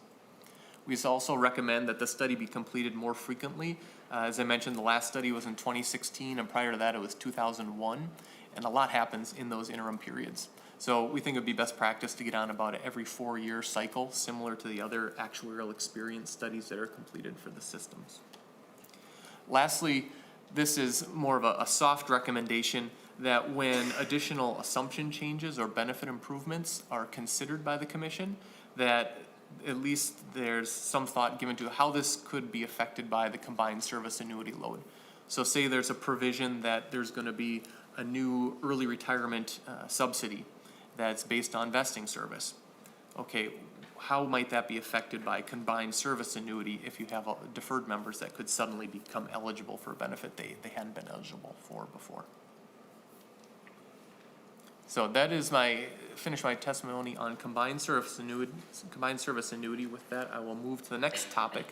S5: We also recommend that the study be completed more frequently. As I mentioned, the last study was in 2016, and prior to that it was 2001, and a lot happens in those interim periods. So we think it would be best practice to get on about every 4-year cycle, similar to the other actuarial experience studies that are completed for the systems. Lastly, this is more of a soft recommendation that when additional assumption changes or benefit improvements are considered by the commission, that at least there's some thought given to how this could be affected by the combined service annuity load. So say there's a provision that there's going to be a new early retirement subsidy that's based on vesting service. Okay, how might that be affected by combined service annuity if you have deferred members that could suddenly become eligible for a benefit they hadn't been eligible for before? So that is finish my testimony on combined service annuity. With that, I will move to the next topic,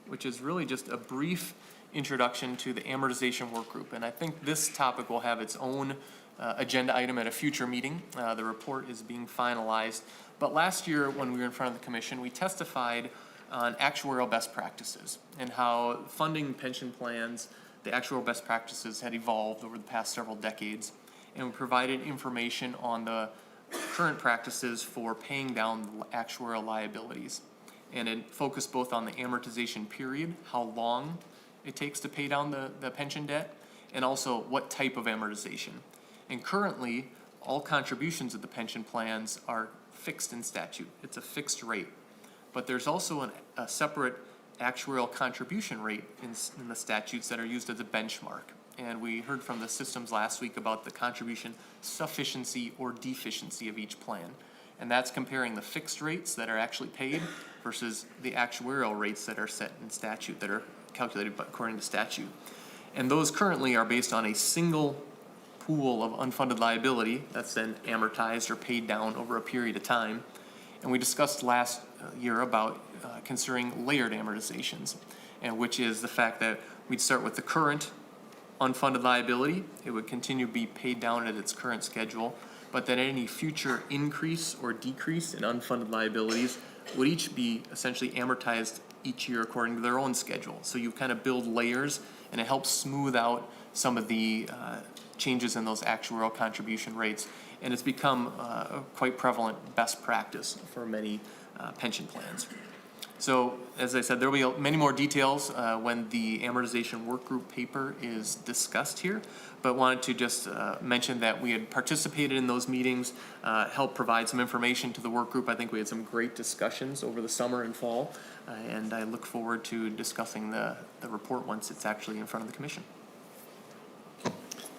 S5: which is really just a brief introduction to the amortization work group. And I think this topic will have its own agenda item at a future meeting. The report is being finalized, But last year, when we were in front of the commission, we testified on actuarial best practices and how funding pension plans, the actuarial best practices had evolved over the past several decades. And we provided information on the current practices for paying down actuarial liabilities. And it focused both on the amortization period, how long it takes to pay down the pension debt, and also what type of amortization. And currently, all contributions of the pension plans are fixed in statute. It's a fixed rate. But there's also a separate actuarial contribution rate in the statutes that are used as a benchmark. And we heard from the systems last week about the contribution sufficiency or deficiency of each plan. And that's comparing the fixed rates that are actually paid versus the actuarial rates that are set in statute, that are calculated according to statute. And those currently are based on a single pool of unfunded liability that's then amortized or paid down over a period of time. And we discussed last year about considering layered amortizations, and which is the fact that we'd start with the current unfunded liability. It would continue to be paid down at its current schedule, but that any future increase or decrease in unfunded liabilities would each be essentially amortized each year according to their own schedule. So you kind of build layers, and it helps smooth out some of the changes in those actuarial contribution rates. And it's become a quite prevalent best practice for many pension plans. So, as I said, there will be many more details when the amortization work group paper is discussed here, but wanted to just mention that we had participated in those meetings, helped provide some information to the work group. I think we had some great discussions over the summer and fall, and I look forward to discussing the report once it's actually in front of the commission.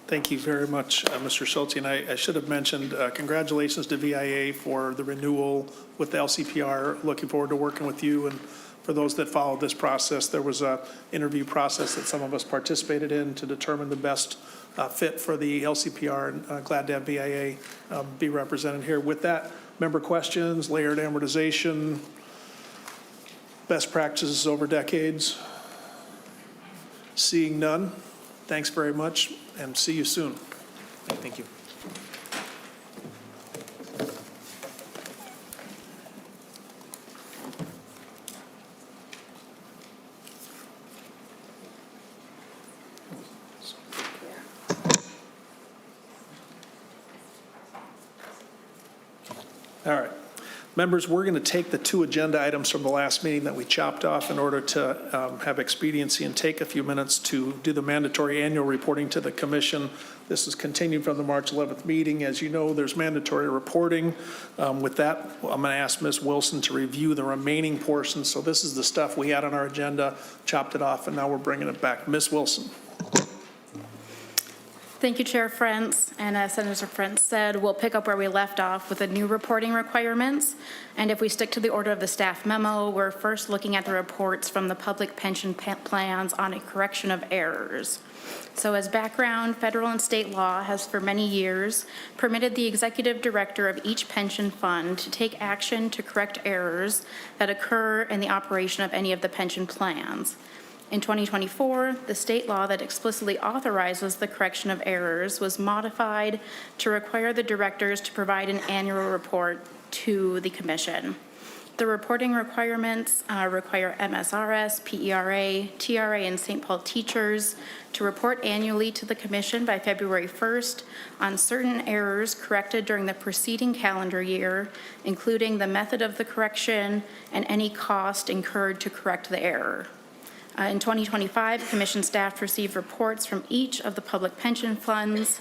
S1: Thank you very much, Mr. Schulte. And I should have mentioned congratulations to VIA for the renewal with the LCPR. Looking forward to working with you. And for those that followed this process, there was an interview process that some of us participated in to determine the best fit for the LCPR. And glad to have VIA be represented here. With that, member questions, layered amortization, best practices over decades. Seeing none, thanks very much, and see you soon.
S5: Thank you.
S1: All right. Members, we're going to take the two agenda items from the last meeting that we chopped off in order to have expediency and take a few minutes to do the mandatory annual reporting to the commission. This is continued from the March 11th meeting. As you know, there's mandatory reporting. With that, I'm going to ask Ms. Wilson to review the remaining portions. So this is the stuff we had on our agenda, chopped it off, and now we're bringing it back. Ms. Wilson.
S7: Thank you, Chair Frentz. And as Senator Frentz said, we'll pick up where we left off with the new reporting requirements. And if we stick to the order of the staff memo, we're first looking at the reports from the public pension plans on a correction of errors. So as background, federal and state law has for many years permitted the executive director of each pension fund to take action to correct errors that occur in the operation of any of the pension plans. In 2024, the state law that explicitly authorizes the correction of errors was modified to require the directors to provide an annual report to the commission. The reporting requirements require MSRS, PERA, TRA, and St. Paul teachers to report annually to the commission by February 1st on certain errors corrected during the preceding calendar year, including the method of the correction and any cost incurred to correct the error. In 2025, Commission staff received reports from each of the public pension funds.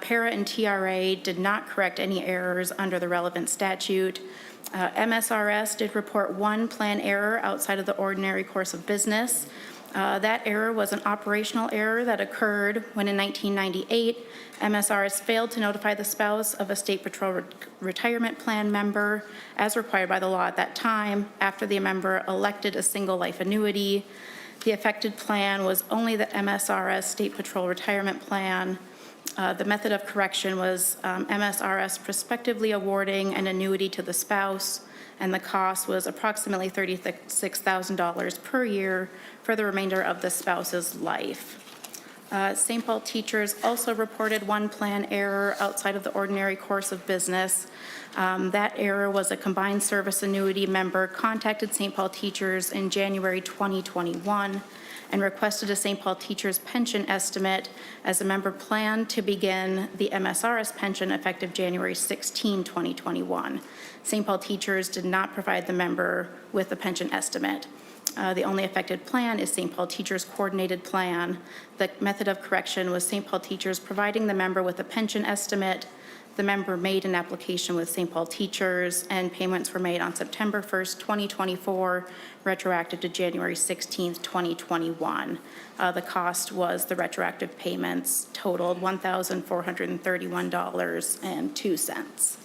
S7: PERA and TRA did not correct any errors under the relevant statute. MSRS did report one plan error outside of the ordinary course of business. That error was an operational error that occurred when in 1998, MSRS failed to notify the spouse of a State Patrol retirement plan member as required by the law at that time after the member elected a single life annuity. The affected plan was only the MSRS State Patrol retirement plan. The method of correction was MSRS prospectively awarding an annuity to the spouse, and the cost was approximately $36,000 per year for the remainder of the spouse's life. St. Paul teachers also reported one plan error outside of the ordinary course of business. That error was a combined service annuity member contacted St. Paul teachers in January 2021 and requested a St. Paul teachers pension estimate as a member planned to begin the MSRS pension effective January 16, 2021. St. Paul teachers did not provide the member with a pension estimate. The only affected plan is St. Paul Teachers Coordinated Plan. The method of correction was St. Paul Teachers providing the member with a pension estimate. The member made an application with St. Paul Teachers, and payments were made on September 1st, 2024, retroactive to January 16th, 2021. The cost was the retroactive payments totaled $1,431.02.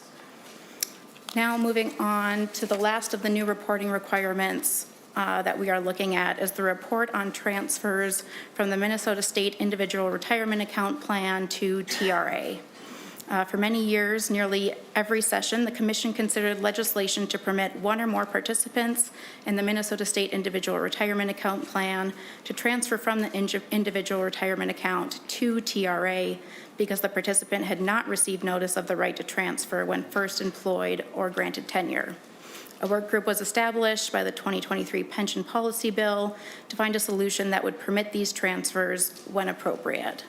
S7: Now moving on to the last of the new reporting requirements that we are looking at is the report on transfers from the Minnesota State Individual Retirement Account Plan to TRA. For many years, nearly every session, the Commission considered legislation to permit one or more participants in the Minnesota State Individual Retirement Account Plan to transfer from the individual retirement account to TRA because the participant had not received notice of the right to transfer when first employed or granted tenure. A work group was established by the 2023 Pension Policy Bill to find a solution that would permit these transfers when appropriate.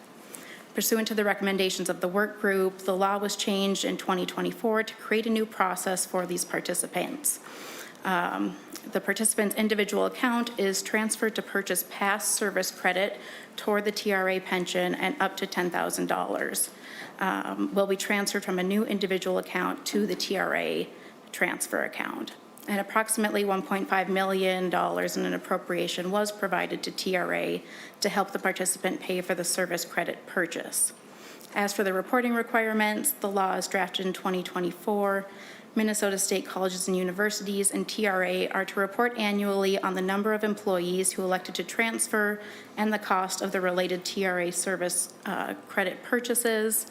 S7: Pursuant to the recommendations of the work group, the law was changed in 2024 to create a new process for these participants. The participant's individual account is transferred to purchase past service credit toward the TRA pension, and up to $10,000 will be transferred from a new individual account to the TRA transfer account. And approximately $1.5 million in an appropriation was provided to TRA to help the participant pay for the service credit purchase. As for the reporting requirements, the law is drafted in 2024. Minnesota State Colleges and Universities and TRA are to report annually on the number of employees who elected to transfer and the cost of the related TRA service credit purchases.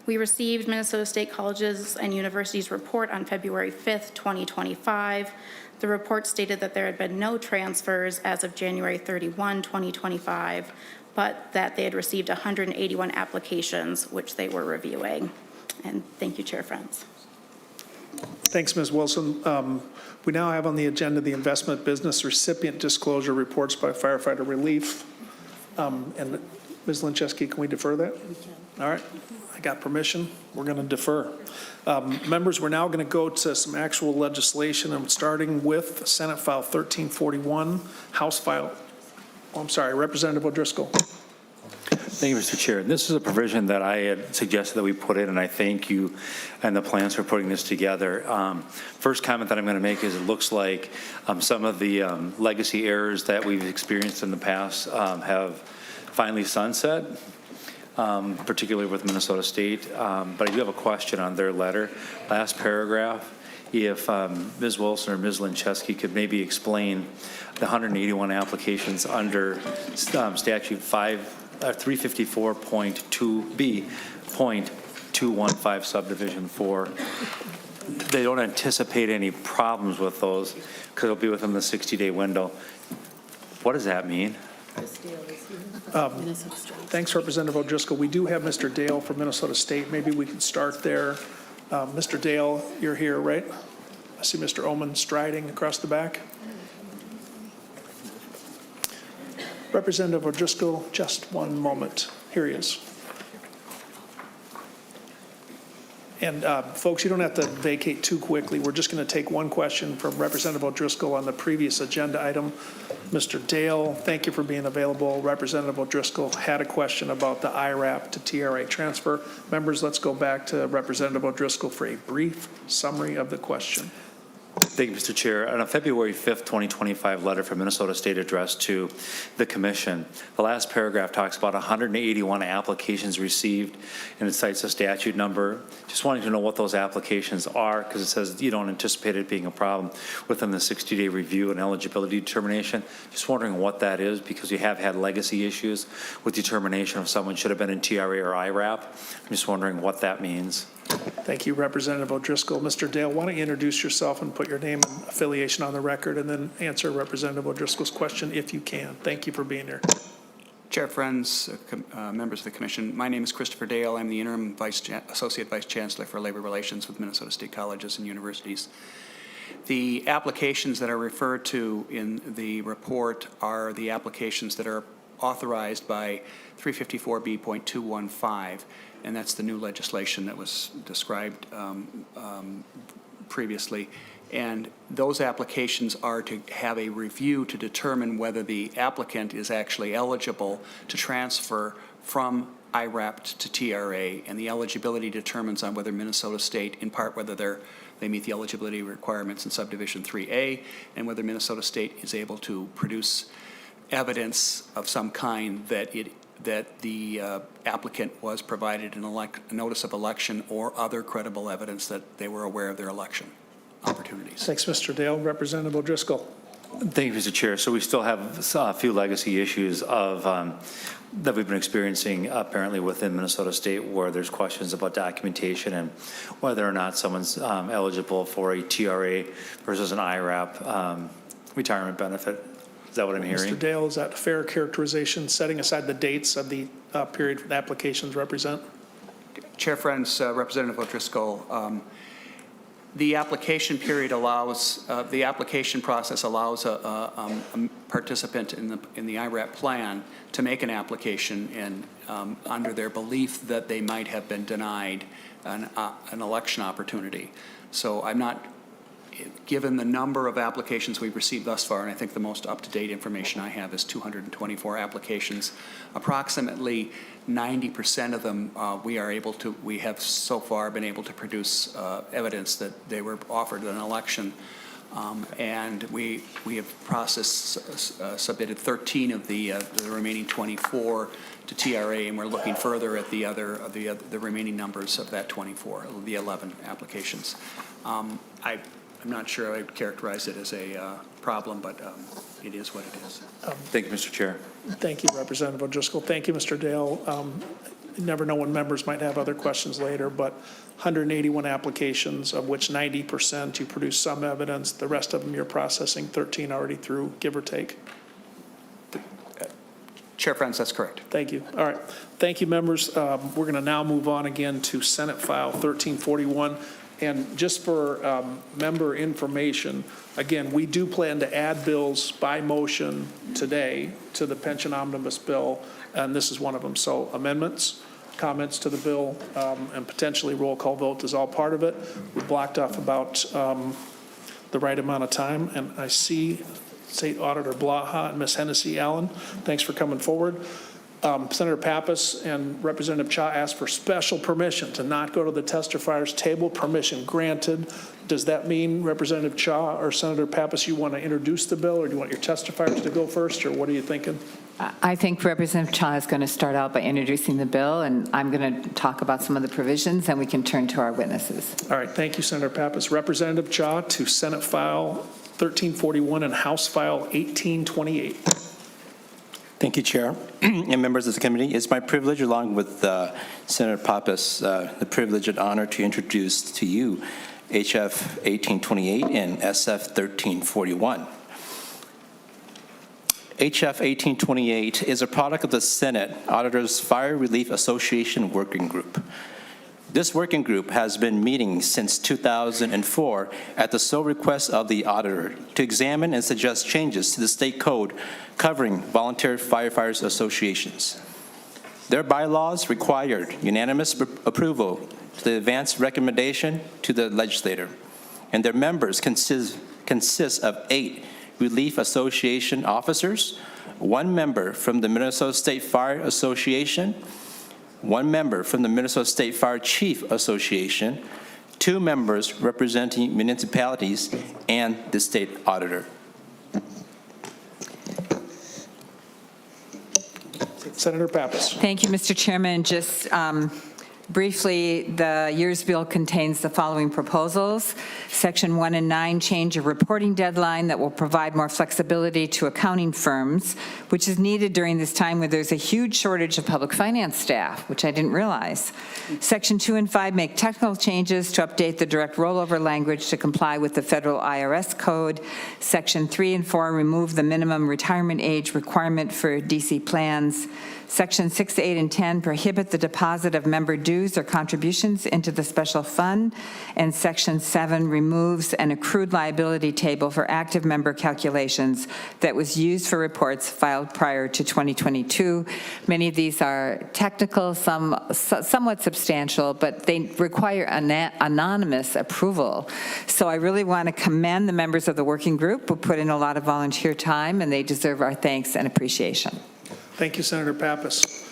S7: We received Minnesota State Colleges and Universities report on February 5th, 2025. The report stated that there had been no transfers as of January 31, 2025, but that they had received 181 applications, which they were reviewing. And thank you, Chair Friends.
S1: Thanks, Ms. Wilson. We now have on the agenda the investment business recipient disclosure reports by firefighter relief. And Ms. Lincheski, can we defer that? We can. All right. I got permission. We're going to defer. Members, we're now going to go to some actual legislation. I'm starting with Senate File 1341, House File, Representative O'Driscoll.
S4: Thank you, Mr. Chair. This is a provision that I had suggested that we put in, and I thank you and the plans for putting this together. First comment that I'm going to make is it looks like some of the legacy errors that we've experienced in the past have finally sunset. Particularly with Minnesota State, but I do have a question on their letter. Last paragraph, if Ms. Wilson or Ms. Lincheski could maybe explain the 181 applications under statute 354.2B, .215 subdivision 4. They don't anticipate any problems with those because it'll be within the 60-day window. What does that mean?
S1: Thanks, Representative O'Driscoll. We do have Mr. Dale from Minnesota State. Maybe we can start there. Mr. Dale, you're here, right? I see Mr. Oman striding across the back. Representative O'Driscoll, just one moment. Here he is. And folks, you don't have to vacate too quickly. We're just going to take one question from Representative O'Driscoll on the previous agenda item. Mr. Dale, thank you for being available. Representative O'Driscoll had a question about the IRAP to TRA transfer. Members, let's go back to Representative O'Driscoll for a brief summary of the question.
S4: Thank you, Mr. Chair. On a February 5th, 2025 letter from Minnesota State addressed to the Commission, the last paragraph talks about 181 applications received, and it cites a statute number. Just wanting to know what those applications are, because it says you don't anticipate it being a problem within the 60-day review and eligibility determination. Just wondering what that is, because we have had legacy issues with determination if someone should have been in TRA or IRAP. I'm just wondering what that means.
S1: Thank you, Representative O'Driscoll. Mr. Dale, why don't you introduce yourself and put your name and affiliation on the record, and then answer Representative O'Driscoll's question if you can. Thank you for being here.
S8: Chair, friends, members of the Commission, my name is Christopher Dale. I'm the Interim Associate Vice Chancellor for Labor Relations with Minnesota State Colleges and Universities. The applications that are referred to in the report are the applications that are authorized by 354B.215, and that's the new legislation that was described previously. And those applications are to have a review to determine whether the applicant is actually eligible to transfer from IRAP to TRA, and the eligibility determines on whether Minnesota State, in part whether they meet the eligibility requirements in subdivision 3A, and whether Minnesota State is able to produce evidence of some kind that the applicant was provided a notice of election or other credible evidence that they were aware of their election opportunities.
S1: Thanks, Mr. Dale. Representative O'Driscoll.
S4: Thank you, Mr. Chair. So we still have a few legacy issues of that we've been experiencing apparently within Minnesota State, where there's questions about documentation and whether or not someone's eligible for a TRA versus an IRAP retirement benefit. Is that what I'm hearing?
S1: Mr. Dale, is that a fair characterization, setting aside the dates of the period the applications represent?
S8: Chair, friends, Representative O'Driscoll, the application period allows, the application process allows a participant in the IRAP plan to make an application and under their belief that they might have been denied an election opportunity. So I'm not, given the number of applications we've received thus far, and I think the most up-to-date information I have is 224 applications, approximately 90% of them we have so far been able to produce evidence that they were offered an election. And we have submitted 13 of the remaining 24 to TRA, and we're looking further at the remaining numbers of that 24, the 11 applications. I'm not sure I'd characterize it as a problem, but it is what it is.
S4: Thank you, Mr. Chair.
S1: Thank you, Representative O'Driscoll. Thank you, Mr. Dale. You never know when members might have other questions later, but 181 applications, of which 90% you produce some evidence. The rest of them you're processing, 13 already through, give or take.
S8: Chair, friends, that's correct.
S1: Thank you. All right. Thank you, members. We're going to now move on again to Senate File 1341. And just for member information, again, we do plan to add bills by motion today to the pension omnibus bill, and this is one of them. So amendments, comments to the bill, and potentially roll call vote is all part of it. We blocked off about the right amount of time, and I see State Auditor Blaha and Ms. Hennessy Allen. Thanks for coming forward. Senator Pappas and Representative Cha asked for special permission to not go to the testifier's table. Permission granted. Does that mean, Representative Cha or Senator Pappas, you want to introduce the bill, or do you want your testifiers to go first, or what are you thinking?
S9: I think Representative Cha is going to start out by introducing the bill, and I'm going to talk about some of the provisions, and we can turn to our witnesses.
S1: All right. Thank you, Senator Pappas. Representative Cha to Senate File 1341 and House File 1828.
S10: Thank you, Chair, and members of the committee. It's my privilege, along with Senator Pappas, the privilege and honor to introduce to you HF 1828 and SF 1341. HF 1828 is a product of the Senate Auditors Fire Relief Association Working Group. This working group has been meeting since 2004 at the sole request of the auditor to examine and suggest changes to the state code covering volunteer firefighters associations. Their bylaws required unanimous approval to the advance recommendation to the legislator, and their members consist of 8 Relief Association officers, 1 member from the Minnesota State Fire Association, 1 member from the Minnesota State Fire Chief Association, 2 members representing municipalities, and the state auditor.
S1: Senator Pappas.
S9: Thank you, Mr. Chairman. Just Briefly, the year's bill contains the following proposals. Section 1 and 9, change a reporting deadline that will provide more flexibility to accounting firms, which is needed during this time where there's a huge shortage of public finance staff, which I didn't realize. Section 2 and 5 make technical changes to update the direct rollover language to comply with the federal IRS code. Section 3 and 4 remove the minimum retirement age requirement for DC plans. Section 6, 8, and 10 prohibit the deposit of member dues or contributions into the special fund, and Section 7 removes an accrued liability table for active member calculations that was used for reports filed prior to 2022. Many of these are technical, somewhat substantial, but they require anonymous approval. So I really want to commend the members of the working group who put in a lot of volunteer time, and they deserve our thanks and appreciation.
S1: Thank you, Senator Pappas.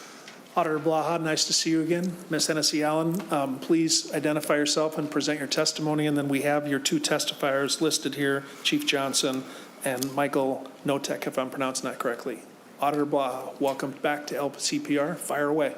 S1: Auditor Blaha, nice to see you again. Ms. Hennessy Allen, please identify yourself and present your testimony, and then we have your two testifiers listed here, Chief Johnson and Michael Notek, if I'm pronouncing that correctly. Auditor Blaha, welcome back to LCPR. Fire away.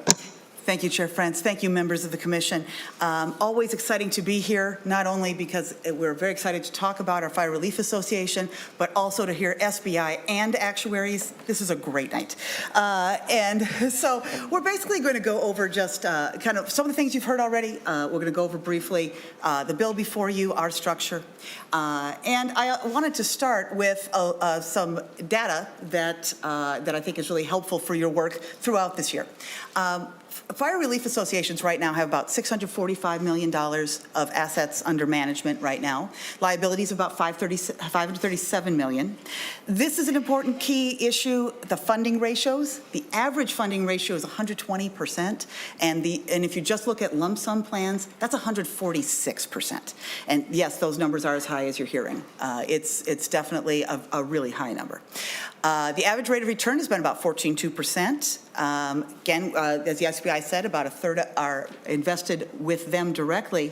S11: Thank you, Chair Frentz. Thank you, members of the Commission. Always exciting to be here, not only because we're very excited to talk about our Fire Relief Association, but also to hear SBI and actuaries. This is a great night. And so we're basically going to go over just kind of some of the things you've heard already. We're going to go over briefly the bill before you, our structure. And I wanted to start with some data that I think is really helpful for your work throughout this year. Fire relief associations right now have about $645 million of assets under management right now. Liabilities about $537 million. This is an important key issue, the funding ratios. The average funding ratio is 120%, and if you just look at lump sum plans, that's 146%. And yes, those numbers are as high as you're hearing. It's definitely a really high number. The average rate of return has been about 14.2%. Again, as the SBI said, about a third are invested with them directly.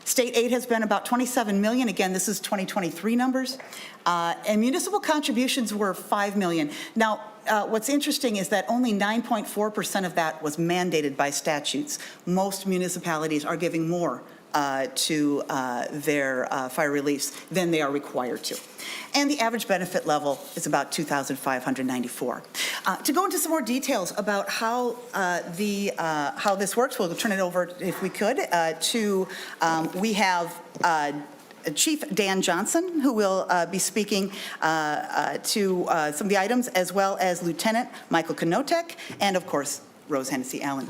S11: State aid has been about $27 million. Again, this is 2023 numbers. And municipal contributions were $5 million. Now, what's interesting is that only 9.4% of that was mandated by statutes. Most municipalities are giving more to their fire reliefs than they are required to. And the average benefit level is about $2,594. To go into some more details about how how this works, we'll turn it over, if we could, we have Chief Dan Johnson, who will be speaking to some of the items, as well as Lieutenant Michael Knotek, and of course, Rose Hennessy Allen.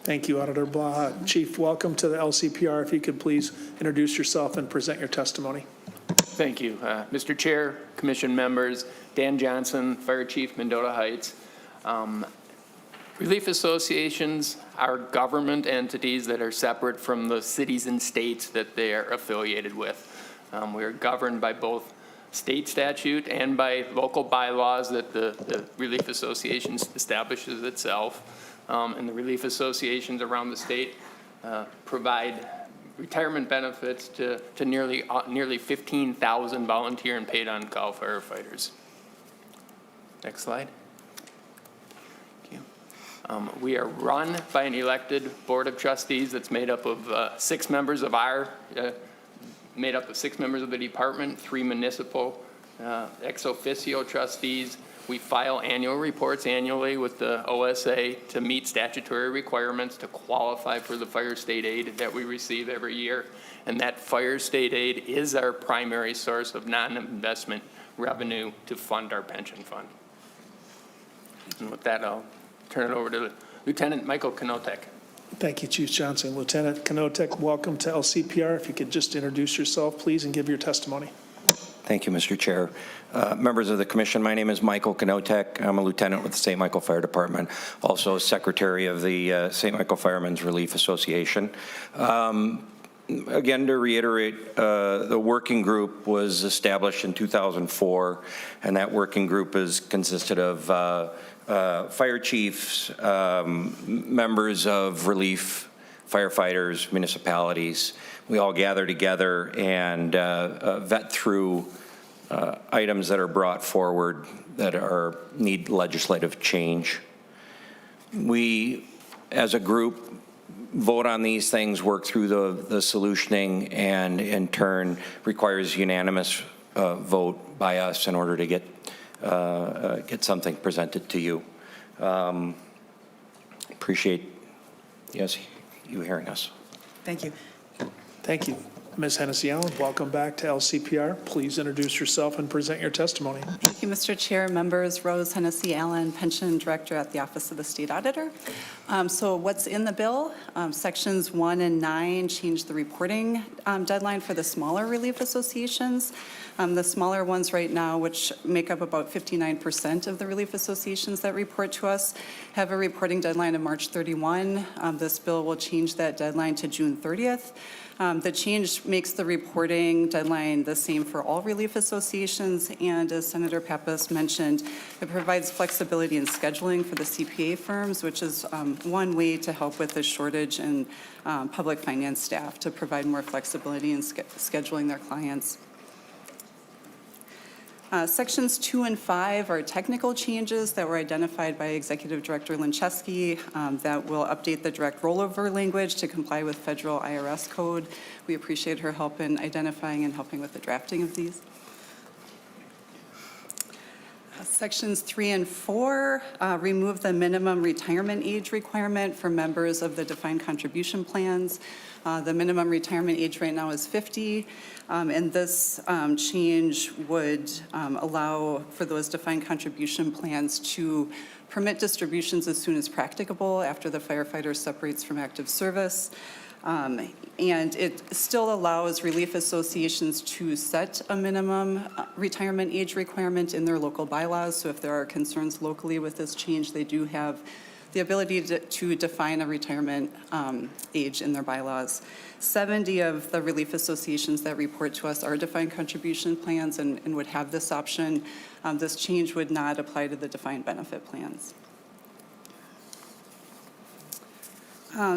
S1: Thank you, Auditor Blaha. Chief, welcome to the LCPR. If you could please introduce yourself and present your testimony.
S12: Thank you. Mr. Chair, Commission members, Dan Johnson, Fire Chief, Mendota Heights. Relief associations are government entities that are separate from the cities and states that they are affiliated with. We are governed by both state statute and by local bylaws that the Relief Association establishes itself. And the relief associations around the state provide retirement benefits to nearly 15,000 volunteer and paid on-call firefighters. Next slide. Thank you. We are run by an elected board of trustees that's made up of 6 members of made up of 6 members of the department, 3 municipal ex officio trustees. We file annual reports annually with the OSA to meet statutory requirements to qualify for the fire state aid that we receive every year. And that fire state aid is our primary source of non-investment revenue to fund our pension fund. And with that, I'll turn it over to Lieutenant Michael Knotek.
S1: Thank you, Chief Johnson. Lieutenant Knotek, welcome to LCPR. If you could just introduce yourself, please, and give your testimony.
S13: Thank you, Mr. Chair. Members of the Commission, my name is Michael Knotek. I'm a lieutenant with the St. Michael Fire Department, also Secretary of the St. Michael Firemen's Relief Association. Again, to reiterate, the working group was established in 2004, and that working group is consisted of fire chiefs, members of relief, firefighters, municipalities. We all gather together and vet through items that are brought forward that need legislative change. We, as a group, vote on these things, work through the solutioning, and in turn requires unanimous vote by us in order to get something presented to you. Appreciate, yes, you hearing us.
S11: Thank you.
S1: Thank you. Ms. Hennessy Allen, welcome back to LCPR. Please introduce yourself and present your testimony.
S14: Thank you, Mr. Chair, members. Rose Hennessy Allen, Pension Director at the Office of the State Auditor. So what's in the bill? Sections 1 and 9 change the reporting deadline for the smaller relief associations. The smaller ones right now, which make up about 59% of the relief associations that report to us, have a reporting deadline of March 31. This bill will change that deadline to June 30th. The change makes the reporting deadline the same for all relief associations, and as Senator Pappas mentioned, it provides flexibility in scheduling for the CPA firms, which is one way to help with the shortage in public finance staff to provide more flexibility in scheduling their clients. Sections 2 and 5 are technical changes that were identified by Executive Director Lincheski that will update the direct rollover language to comply with federal IRS code. We appreciate her help in identifying and helping with the drafting of these. Sections 3 and 4 remove the minimum retirement age requirement for members of the defined contribution plans. The minimum retirement age right now is 50, and this change would allow for those defined contribution plans to permit distributions as soon as practicable after the firefighter separates from active service. And it still allows relief associations to set a minimum retirement age requirement in their local bylaws. So if there are concerns locally with this change, they do have the ability to define a retirement age in their bylaws. 70 of the relief associations that report to us are defined contribution plans and would have this option. This change would not apply to the defined benefit plans.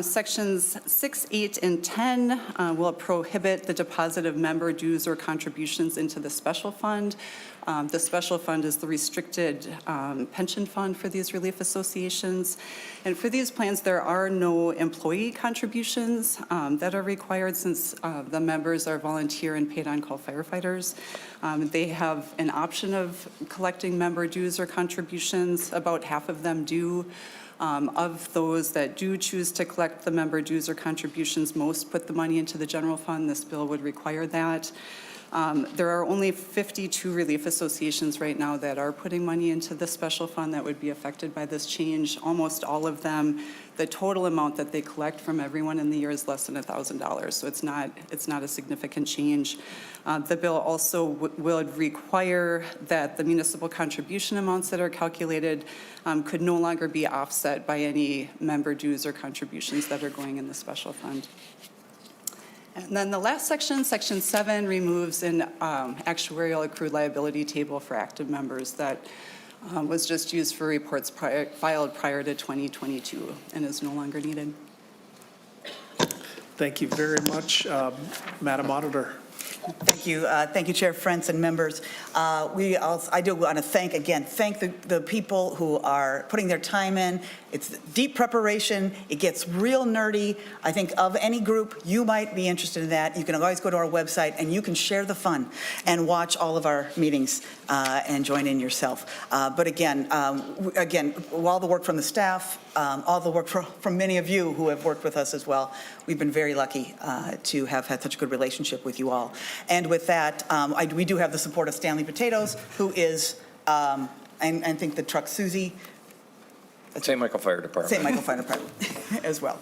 S14: Sections 6, 8, and 10 will prohibit the deposit of member dues or contributions into the special fund. The special fund is the restricted pension fund for these relief associations. And for these plans, there are no employee contributions that are required since the members are volunteer and paid on-call firefighters. They have an option of collecting member dues or contributions. About half of them do. Of those that do choose to collect the member dues or contributions, most put the money into the general fund. This bill would require that. There are only 52 relief associations right now that are putting money into the special fund that would be affected by this change. Almost all of them, the total amount that they collect from everyone in the year is less than $1,000. So it's not a significant change. The bill also would require that the municipal contribution amounts that are calculated could no longer be offset by any member dues or contributions that are going in the special fund. And then the last section, Section 7, removes an actuarial accrued liability table for active members that was just used for reports filed prior to 2022 and is no longer needed.
S1: Thank you very much, Madam Auditor.
S11: Thank you, Chair Frentz and members. I do want to thank the people who are putting their time in. It's deep preparation. It gets real nerdy. I think of any group, you might be interested in that. You can always go to our website and you can share the fun and watch all of our meetings and join in yourself. But again, all the work from the staff, all the work from many of you who have worked with us as well. We've been very lucky to have had such a good relationship with you all. And with that, we do have the support of Stanley Potatoes, who is, I think the truck Susie.
S13: St. Michael Fire Department.
S11: St. Michael Fire Department as well.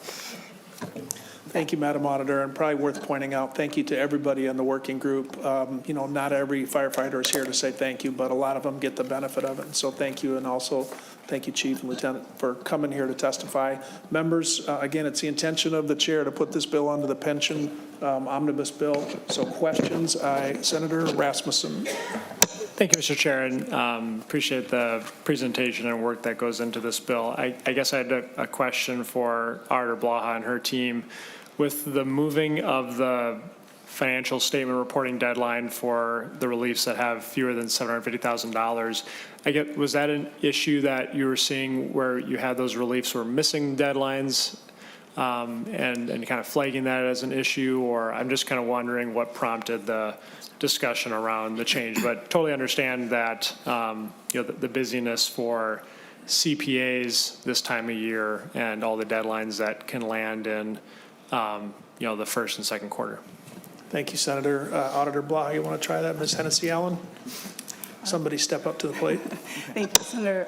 S1: Thank you, Madam Auditor, and probably worth pointing out, thank you to everybody in the working group. Not every firefighter is here to say thank you, but a lot of them get the benefit of it. And so thank you, and also thank you, Chief and Lieutenant, for coming here to testify. Members, again, it's the intention of the chair to put this bill under the pension omnibus bill. So questions, Senator Rasmussen.
S15: Thank you, Mr. Chair, and appreciate the presentation and work that goes into this bill. I guess I had a question for Auditor Blaha and her team. With the moving of the financial statement reporting deadline for the reliefs that have fewer than $750,000, was that an issue that you were seeing where you had those reliefs were missing deadlines and kind of flagging that as an issue, or I'm just kind of wondering what prompted the discussion around the change. But totally understand that, the busyness for CPAs this time of year and all the deadlines that can land in, the first and second quarter.
S1: Thank you, Senator. Auditor Blaha, you want to try that? Ms. Hennessy Allen? Somebody step up to the plate.
S14: Thank you, Senator,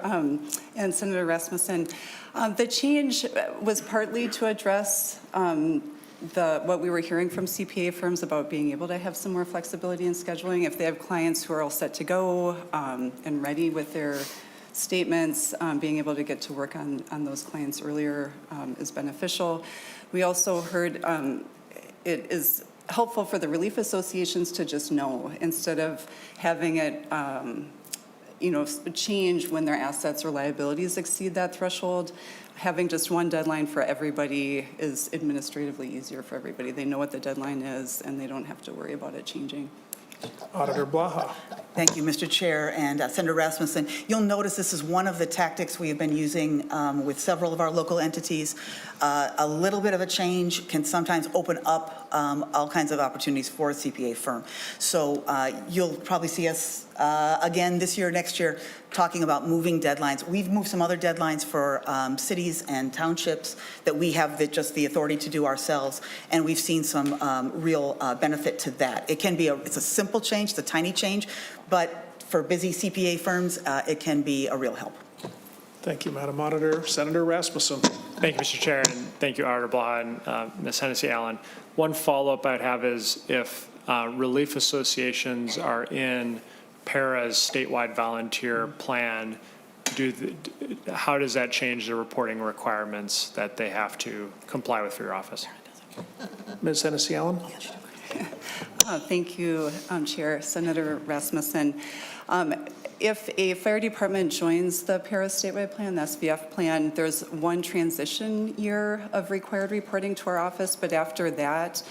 S14: and Senator Rasmussen. The change was partly to address what we were hearing from CPA firms about being able to have some more flexibility in scheduling. If they have clients who are all set to go and ready with their statements, being able to get to work on those clients earlier is beneficial. We also heard it is helpful for the relief associations to just know, instead of having it change when their assets or liabilities exceed that threshold. Having just one deadline for everybody is administratively easier for everybody. They know what the deadline is, and they don't have to worry about it changing.
S1: Auditor Blaha.
S11: Thank you, Mr. Chair, and Senator Rasmussen. You'll notice this is one of the tactics we have been using with several of our local entities. A little bit of a change can sometimes open up all kinds of opportunities for a CPA firm. So you'll probably see us again this year, next year, talking about moving deadlines. We've moved some other deadlines for cities and townships that we have just the authority to do ourselves, and we've seen some real benefit to that. It's a simple change, it's a tiny change, but for busy CPA firms, it can be a real help.
S1: Thank you, Madam Auditor. Senator Rasmussen.
S15: Thank you, Mr. Chair, and thank you, Auditor Blaha and Ms. Hennessy Allen. One follow-up I'd have is if relief associations are in PERA's statewide volunteer plan, how does that change the reporting requirements that they have to comply with for your office?
S1: Ms. Hennessy Allen.
S14: Thank you, Chair. Senator Rasmussen. If a fire department joins the PERA statewide plan, the SVF plan, there's one transition year of required reporting to our office, but after that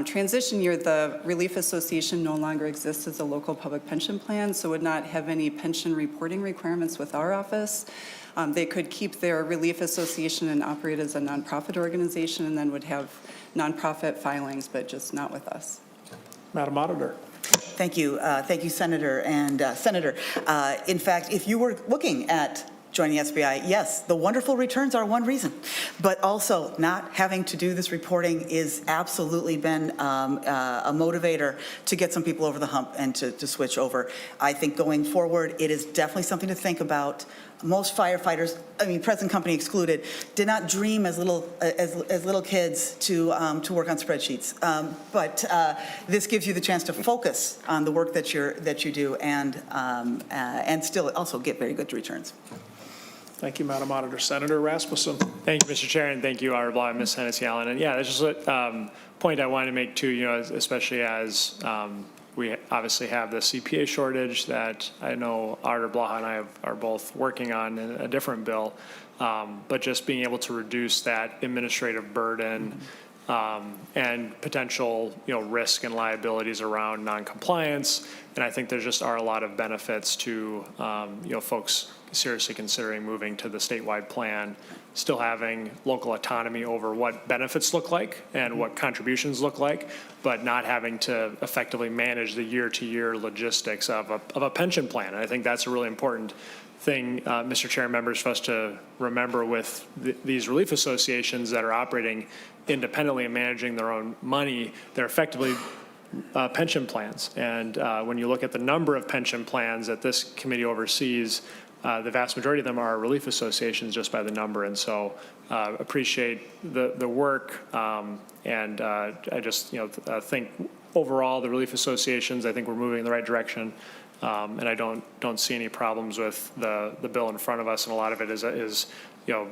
S14: transition year, the Relief Association no longer exists as a local public pension plan, so would not have any pension reporting requirements with our office. They could keep their Relief Association and operate as a nonprofit organization, and then would have nonprofit filings, but just not with us.
S1: Madam Auditor.
S11: Thank you, Senator. And Senator, in fact, if you were looking at joining SBI, yes, the wonderful returns are one reason, but also not having to do this reporting is absolutely been a motivator to get some people over the hump and to switch over. I think going forward, it is definitely something to think about. Most firefighters, present company excluded, did not dream as little kids to work on spreadsheets. But this gives you the chance to focus on the work that you do and still also get very good returns.
S1: Thank you, Madam Auditor. Senator Rasmussen.
S15: Thank you, Mr. Chair, and thank you, Auditor Blaha and Ms. Hennessy Allen. And yeah, that's just a point I wanted to make too, especially as we obviously have the CPA shortage that I know Auditor Blaha and I are both working on in a different bill, but just being able to reduce that administrative burden and potential, risk and liabilities around noncompliance. And I think there just are a lot of benefits to, folks seriously considering moving to the statewide plan, still having local autonomy over what benefits look like and what contributions look like, but not having to effectively manage the year-to-year logistics of a pension plan. And I think that's a really important thing, Mr. Chair, members, for us to remember with these relief associations that are operating independently and managing their own money. They're effectively pension plans. And when you look at the number of pension plans that this committee oversees, the vast majority of them are relief associations just by the number. And so appreciate the work. And I just think overall the relief associations, I think we're moving in the right direction. And I don't see any problems with the bill in front of us. And a lot of it is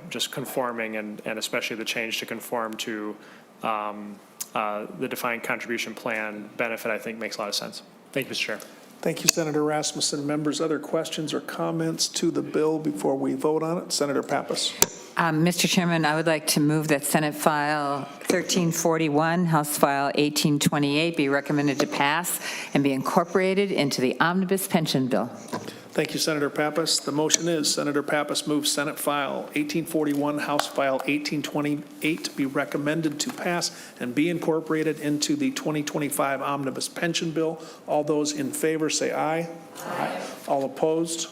S15: just conforming and especially the change to conform to the defined contribution plan benefit, I think makes a lot of sense. Thank you, Mr. Chair.
S1: Thank you, Senator Rasmussen. Members, other questions or comments to the bill before we vote on it? Senator Pappas.
S9: Mr. Chairman, I would like to move that Senate File 1341, House File 1828 be recommended to pass and be incorporated into the Omnibus Pension Bill.
S1: Thank you, Senator Pappas. The motion is Senator Pappas moves Senate File 1841, House File 1828 be recommended to pass and be incorporated into the 2025 Omnibus Pension Bill. All those in favor say aye. Aye. All opposed?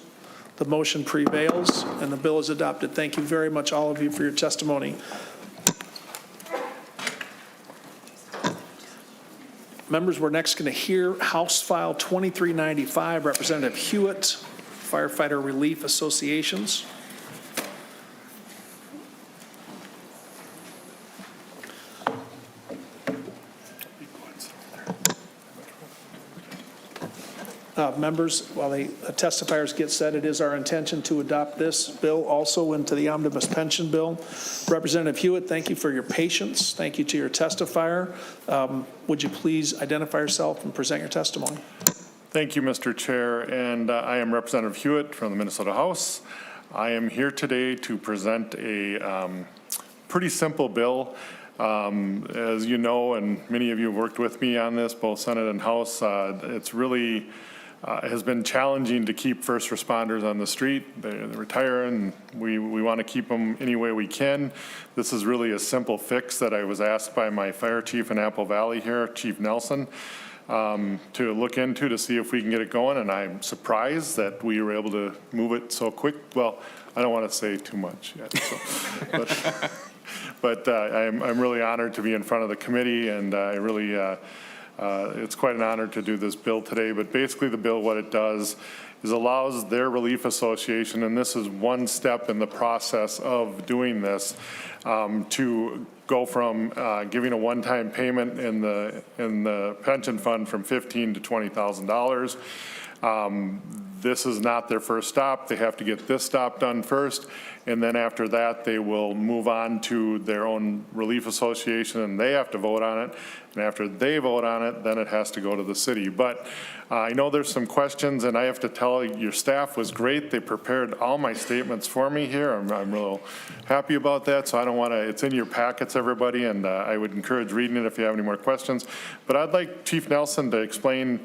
S1: The motion prevails and the bill is adopted. Thank you very much, all of you, for your testimony. Members, we're next going to hear House File 2395, Representative Hewitt, Firefighter Relief Associations. Members, while the testifiers get set, it is our intention to adopt this bill also into the Omnibus Pension Bill. Representative Hewitt, thank you for your patience. Thank you to your testifier. Would you please identify yourself and present your testimony?
S16: Thank you, Mr. Chair, and I am Representative Hewitt from the Minnesota House. I am here today to present a pretty simple bill. As you know, and many of you have worked with me on this, both Senate and House, it's really has been challenging to keep first responders on the street. They're retiring, and we want to keep them any way we can. This is really a simple fix that I was asked by my fire chief in Apple Valley here, Chief Nelson, to look into to see if we can get it going, and I'm surprised that we were able to move it so quick. Well, I don't want to say too much yet, so, but I'm really honored to be in front of the committee, and I really it's quite an honor to do this bill today. But basically the bill, what it does is allows their relief association, and this is one step in the process of doing this, to go from giving a one-time payment in the pension fund from $15,000 to $20,000. This is not their first stop. They have to get this stop done first, and then after that they will move on to their own relief association and they have to vote on it, and after they vote on it, then it has to go to the city. But I know there's some questions, and I have to tell you, your staff was great. They prepared all my statements for me here. I'm real happy about that, so I don't want to, it's in your packets, everybody, and I would encourage reading it if you have any more questions. But I'd like Chief Nelson to explain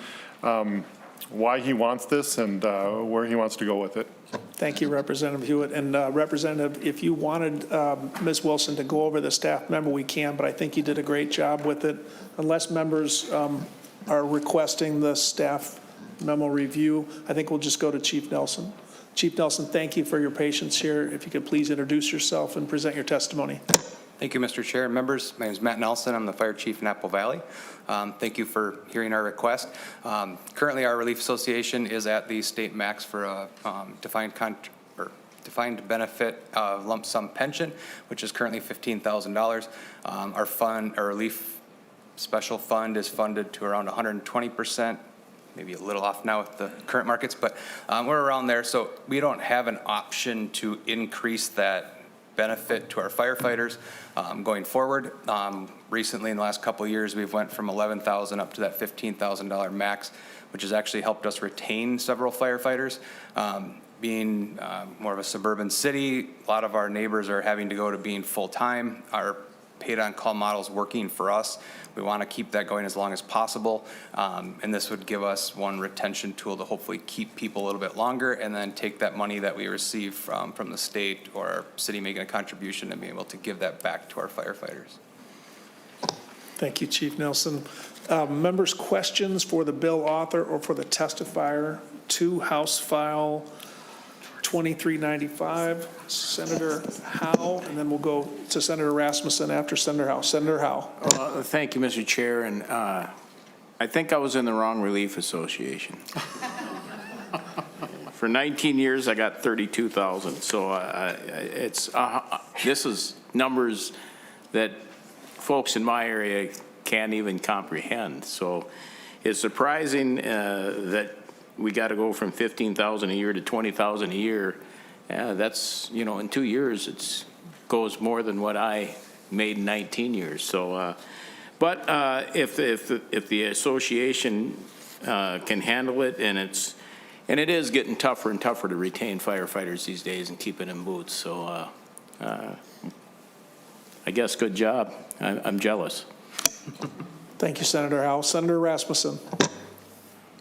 S16: why he wants this and where he wants to go with it.
S1: Thank you, Representative Hewitt. And Representative, if you wanted Ms. Wilson to go over the staff member, we can, but I think you did a great job with it. Unless members are requesting the staff memo review, I think we'll just go to Chief Nelson. Chief Nelson, thank you for your patience here. If you could please introduce yourself and present your testimony.
S17: Thank you, Mr. Chair and members. My name is Matt Nelson. I'm the fire chief in Apple Valley. Thank you for hearing our request. Currently, our relief association is at the state max for a defined benefit lump sum pension, which is currently $15,000. Our relief special fund is funded to around 120%. Maybe a little off now with the current markets, but we're around there. So we don't have an option to increase that benefit to our firefighters going forward. Recently, in the last couple of years, we've went from $11,000 up to that $15,000 max, which has actually helped us retain several firefighters. Being more of a suburban city, a lot of our neighbors are having to go to being full-time. Our paid-on-call model is working for us. We want to keep that going as long as possible, and this would give us one retention tool to hopefully keep people a little bit longer, and then take that money that we receive from the state or our city making a contribution and be able to give that back to our firefighters.
S1: Thank you, Chief Nelson. Members, questions for the bill author or for the testifier to House File 2395, Senator Howe, and then we'll go to Senator Rasmussen after Senator Howe. Senator Howe.
S18: Thank you, Mr. Chair, and I think I was in the wrong relief association. For 19 years, I got 32,000. So this is numbers that folks in my area can't even comprehend. So it's surprising that we got to go from 15,000 a year to 20,000 a year. That's, you know, in 2 years, it goes more than what I made in 19 years. So, but if the association can handle it, and it is getting tougher and tougher to retain firefighters these days and keep it in boots. So, I guess good job. I'm jealous.
S1: Thank you, Senator Howe. Senator Rasmussen.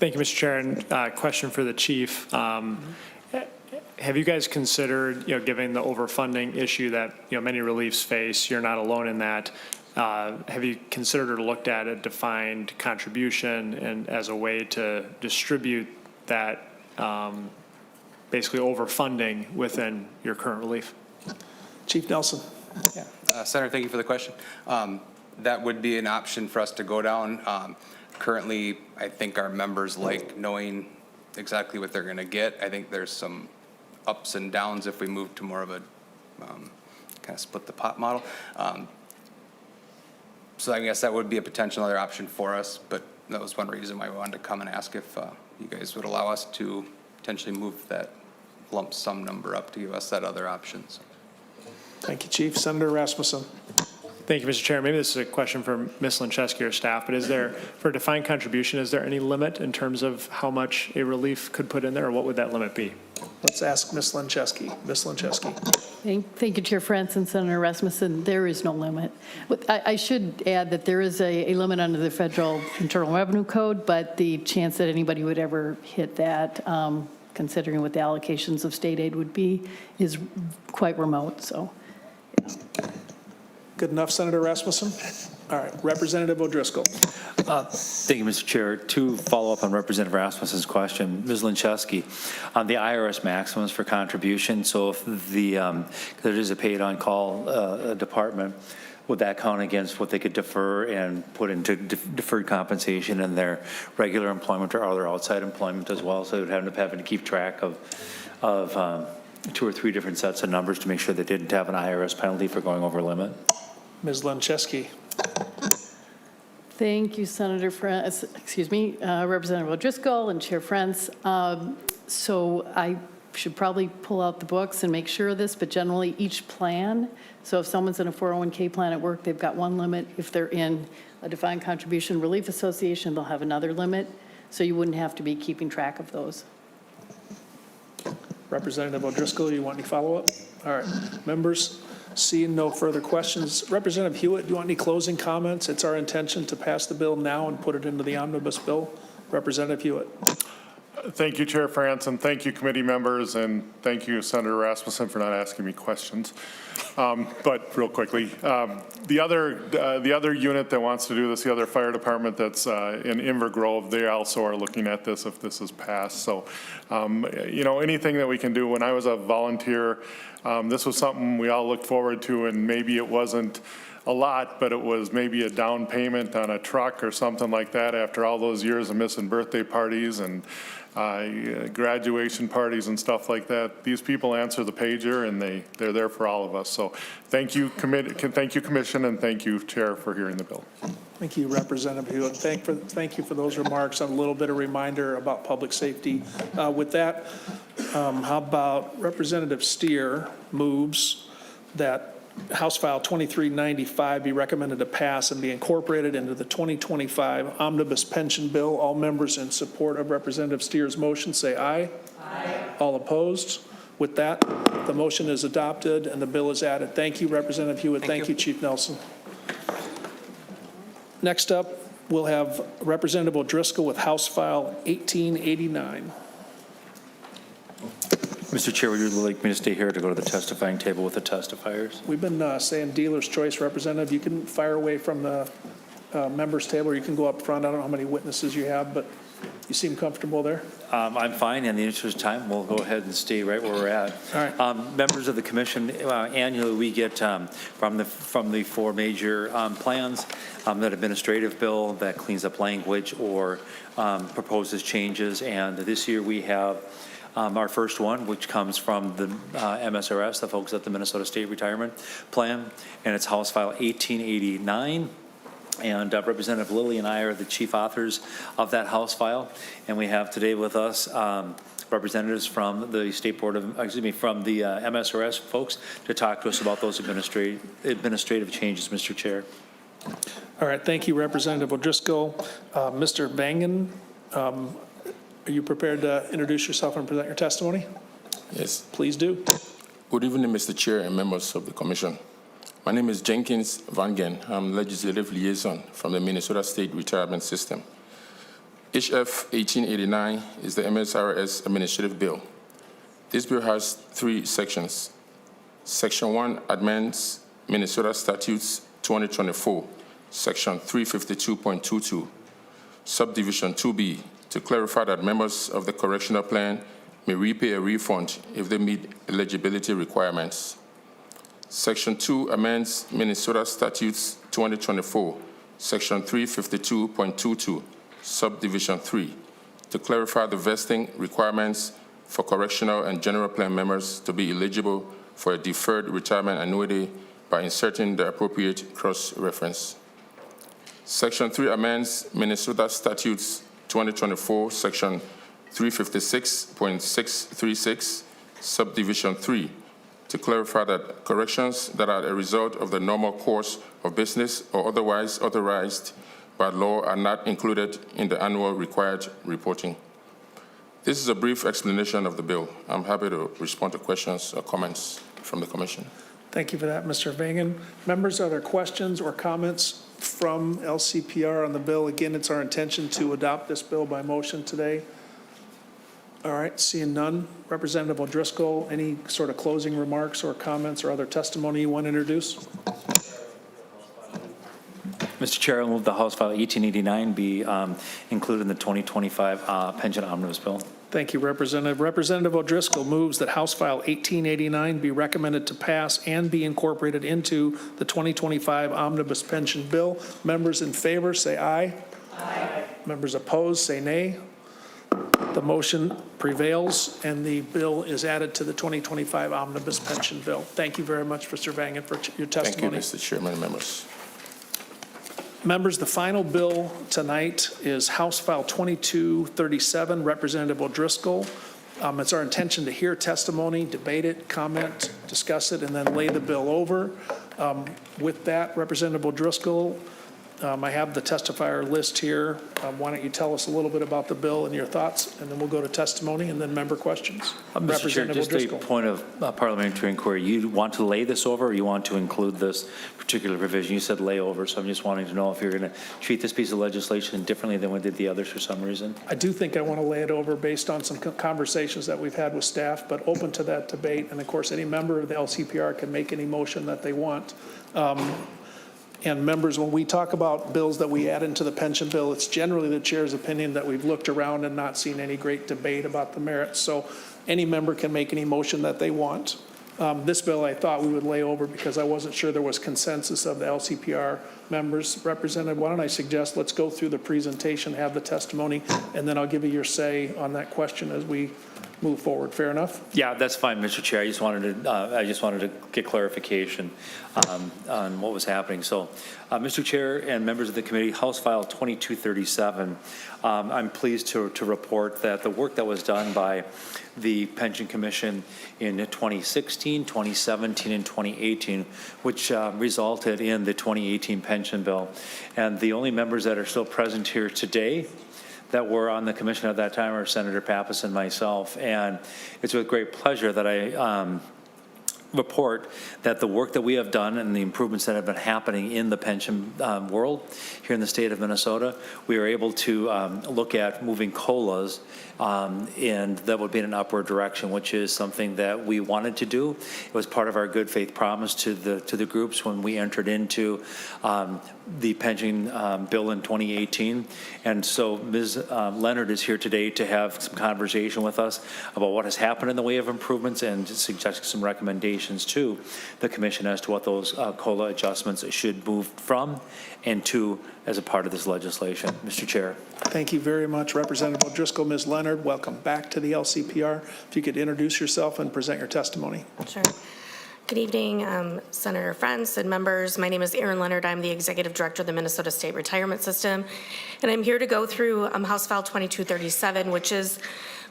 S15: Thank you, Mr. Chair. And question for the chief. Have you guys considered, given the overfunding issue that, many reliefs face, you're not alone in that, have you considered or looked at a defined contribution and as a way to distribute that basically overfunding within your current relief?
S1: Chief Nelson.
S17: Yeah. Senator, thank you for the question. That would be an option for us to go down. Currently, I think our members like knowing exactly what they're going to get. I think there's some ups and downs if we move to more of a kind of split the pot model. So I guess that would be a potential other option for us, but that was one reason why we wanted to come and ask if you guys would allow us to potentially move that lump sum number up to give us that other option. So.
S1: Thank you, Chief. Senator Rasmussen.
S15: Thank you, Mr. Chair. Maybe this is a question for Ms. Linczewski or staff, but is there, for a defined contribution, is there any limit in terms of how much a relief could put in there, or what would that limit be?
S1: Let's ask Ms. Linczewski. Ms. Linczewski.
S19: Thank you, Chair France and Senator Rasmussen. There is no limit. I should add that there is a limit under the Federal Internal Revenue Code, but the chance that anybody would ever hit that, considering what the allocations of state aid would be, is quite remote. So, yeah.
S1: Good enough, Senator Rasmussen? All right, Representative O'Driscoll.
S4: Thank you, Mr. Chair. To follow up on Representative Rasmussen's question, Ms. Linczewski, on the IRS maximums for contribution, so if there is a paid on-call department, would that count against what they could defer and put into deferred compensation in their regular employment or other outside employment as well? So they would end up having to keep track of 2 or 3 different sets of numbers to make sure they didn't have an IRS penalty for going over limit.
S1: Ms. Linczewski.
S19: Thank you, Senator France, Representative O'Driscoll and Chair France. So I should probably pull out the books and make sure of this, but generally each plan, so if someone's in a 401k plan at work, they've got one limit. If they're in a defined contribution relief association, they'll have another limit. So you wouldn't have to be keeping track of those.
S1: Representative O'Driscoll, you want any follow-up? All right, members, seeing no further questions. Representative Hewitt, do you want any closing comments? It's our intention to pass the bill now and put it into the omnibus bill. Representative Hewitt.
S16: Thank you, Chair France, and thank you, committee members, and thank you, Senator Rasmussen, for not asking me questions. But real quickly, the other unit that wants to do this, the other fire department that's in Inver Grove, they also are looking at this if this is passed. So, anything that we can do. When I was a volunteer, this was something we all looked forward to, and maybe it wasn't a lot, but it was maybe a down payment on a truck or something like that after all those years of missing birthday parties and graduation parties and stuff like that. These people answer the pager, and they're there for all of us. So thank you, Commission, and thank you, Chair, for hearing the bill.
S1: Thank you, Representative Hewitt. Thank you for those remarks and a little bit of reminder about public safety. With that, how about Representative Steer moves that House File 2395 be recommended to pass and be incorporated into the 2025 Omnibus Pension Bill. All members in support of Representative Steer's motion say aye. Aye. All opposed? With that, the motion is adopted and the bill is added. Thank you, Representative Hewitt. Thank you, Chief Nelson. Next up, we'll have Representative O'Driscoll with House File 1889.
S4: Mr. Chair, would you like me to stay here to go to the testifying table with the testifiers?
S1: We've been saying dealer's choice, Representative. You can fire away from the members' table, or you can go up front. I don't know how many witnesses you have, but you seem comfortable there?
S4: I'm fine. In the interest of time, we'll go ahead and stay right where we're at.
S1: All right.
S4: Members of the Commission, annually we get from the 4 major plans, that administrative bill that cleans up language or proposes changes. And this year we have our first one, which comes from the MSRS, the folks at the Minnesota State Retirement Plan, and it's House File 1889. And Representative Lilly and I are the chief authors of that House file. And we have today with us representatives from the State Board of, from the MSRS folks to talk to us about those administrative changes, Mr. Chair.
S1: All right, thank you, Representative O'Driscoll. Mr. Vangen, are you prepared to introduce yourself and present your testimony?
S20: Yes.
S1: Please do.
S20: Good evening, Mr. Chair and members of the Commission. My name is Jenkins Vangen. I'm Legislative Liaison from the Minnesota State Retirement System. HF 1889 is the MSRS administrative bill. This bill has 3 sections. Section 1 amends Minnesota Statutes 2024, Section 352.22, Subdivision 2B, to clarify that members of the correctional plan may repay a refund if they meet eligibility requirements. Section 2 amends Minnesota Statutes 2024, Section 352.22, Subdivision 3, to clarify the vesting requirements for correctional and general plan members to be eligible for a deferred retirement annuity by inserting the appropriate cross-reference. Section 3 amends Minnesota Statutes 2024, Section 356.636, Subdivision 3, to clarify that corrections that are a result of the normal course of business or otherwise authorized by law are not included in the annual required reporting. This is a brief explanation of the bill. I'm happy to respond to questions or comments from the Commission.
S1: Thank you for that, Mr. Vangen. Members, are there questions or comments from LCPR on the bill? Again, it's our intention to adopt this bill by motion today. All right, seeing none. Representative O'Driscoll, any sort of closing remarks or comments or other testimony you want to introduce?
S4: Mr. Chair, I move the House File 1889 be included in the 2025 Pension Omnibus Bill.
S1: Thank you, Representative. Representative O'Driscoll moves that House File 1889 be recommended to pass and be incorporated into the 2025 Omnibus Pension Bill. Members in favor, say aye. Aye. Members opposed, say nay. The motion prevails, and the bill is added to the 2025 Omnibus Pension Bill. Thank you very much, Mr. Vangen, for your testimony.
S20: Thank you, Mr. Chairman and members.
S1: Members, the final bill tonight is House File 2237, Representative O'Driscoll. It's our intention to hear testimony, debate it, comment, discuss it, and then lay the bill over. With that, Representative O'Driscoll, I have the testifier list here. Why don't you tell us a little bit about the bill and your thoughts, and then we'll go to testimony and then member questions.
S4: Mr. Chair, just a point of parliamentary inquiry. You want to lay this over, or you want to include this particular provision? You said lay over, so I'm just wanting to know if you're going to treat this piece of legislation differently than we did the others for some reason.
S1: I do think I want to lay it over based on some conversations that we've had with staff, but open to that debate. And of course, any member of the LCPR can make any motion that they want. And members, when we talk about bills that we add into the pension bill, it's generally the chair's opinion that we've looked around and not seen any great debate about the merits. So any member can make any motion that they want. This bill I thought we would lay over because I wasn't sure there was consensus of the LCPR members. Representative, why don't I suggest let's go through the presentation, have the testimony, and then I'll give you your say on that question as we move forward. Fair enough?
S4: Yeah, that's fine, Mr. Chair. I just wanted to get clarification on what was happening. So, Mr. Chair and members of the committee, House File 2237, I'm pleased to report that the work that was done by the Pension Commission in 2016, 2017, and 2018, which resulted in the 2018 pension bill. And the only members that are still present here today that were on the commission at that time are Senator Pappas and myself. And it's with great pleasure that I report that the work that we have done and the improvements that have been happening in the pension world here in the state of Minnesota, we are able to look at moving COLAs, and that would be in an upward direction, which is something that we wanted to do. It was part of our good faith promise to the groups when we entered into the pension bill in 2018. And so Ms. Leonard is here today to have some conversation with us about what has happened in the way of improvements and to suggest some recommendations to the commission as to what those COLA adjustments should move from and to as a part of this legislation. Mr. Chair.
S1: Thank you very much, Representative O'Driscoll. Ms. Leonard, welcome back to the LCPR. If you could introduce yourself and present your testimony.
S21: Sure. Good evening, Senator friends and members. My name is Erin Leonard. I'm the Executive Director of the Minnesota State Retirement System, and I'm here to go through House File 2237, which is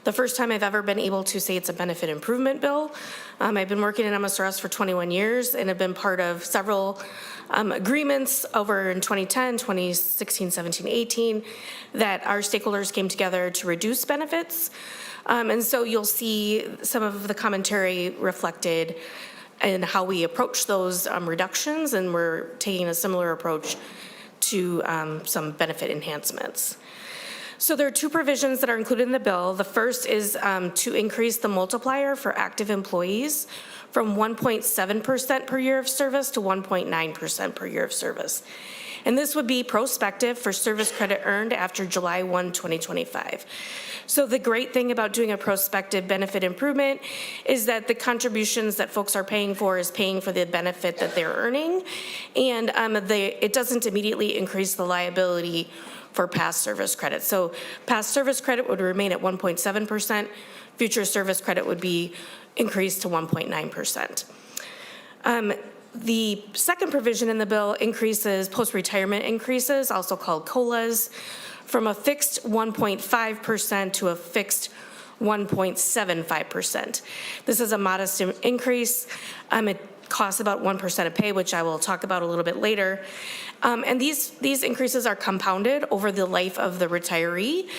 S21: the first time I've ever been able to say it's a benefit improvement bill. I've been working in MSRS for 21 years and have been part of several agreements over in 2010, 2016, 17, 18, that our stakeholders came together to reduce benefits. And so you'll see some of the commentary reflected in how we approach those reductions, and we're taking a similar approach to some benefit enhancements. So there are two provisions that are included in the bill. The first is to increase the multiplier for active employees from 1.7% per year of service to 1.9% per year of service. And this would be prospective for service credit earned after July 1, 2025. So the great thing about doing a prospective benefit improvement is that the contributions that folks are paying for is paying for the benefit that they're earning, and it doesn't immediately increase the liability for past service credit. So past service credit would remain at 1.7%. Future service credit would be increased to 1.9%. The second provision in the bill increases post-retirement increases, also called COLAs, from a fixed 1.5% to a fixed 1.75%. This is a modest increase. It costs about 1% of pay, which I will talk about a little bit later. And these increases are compounded over the life of the retiree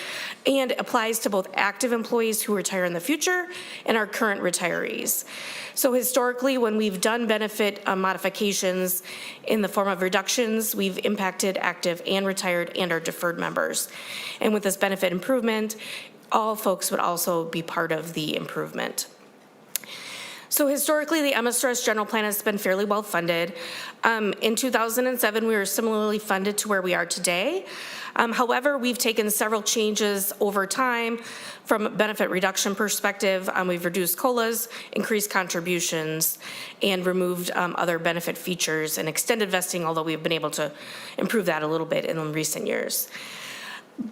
S21: and applies to both active employees who retire in the future and our current retirees. So historically, when we've done benefit modifications in the form of reductions, we've impacted active and retired and our deferred members. And with this benefit improvement, all folks would also be part of the improvement. So historically, the MSRS general plan has been fairly well funded. In 2007, we were similarly funded to where we are today. However, we've taken several changes over time from a benefit reduction perspective. We've reduced COLAs, increased contributions, and removed other benefit features and extended vesting, although we've been able to improve that a little bit in recent years.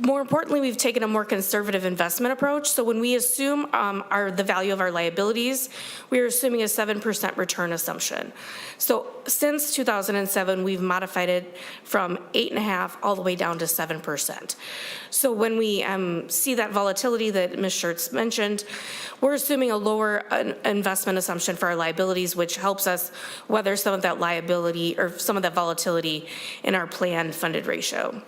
S21: More importantly, we've taken a more conservative investment approach. So when we assume the value of our liabilities, we are assuming a 7% return assumption. So since 2007, we've modified it from 8.5% all the way down to 7%. So when we see that volatility that Ms. Schertz mentioned, we're assuming a lower investment assumption for our liabilities, which helps us weather some of that liability or some of that volatility in our planned funded ratio.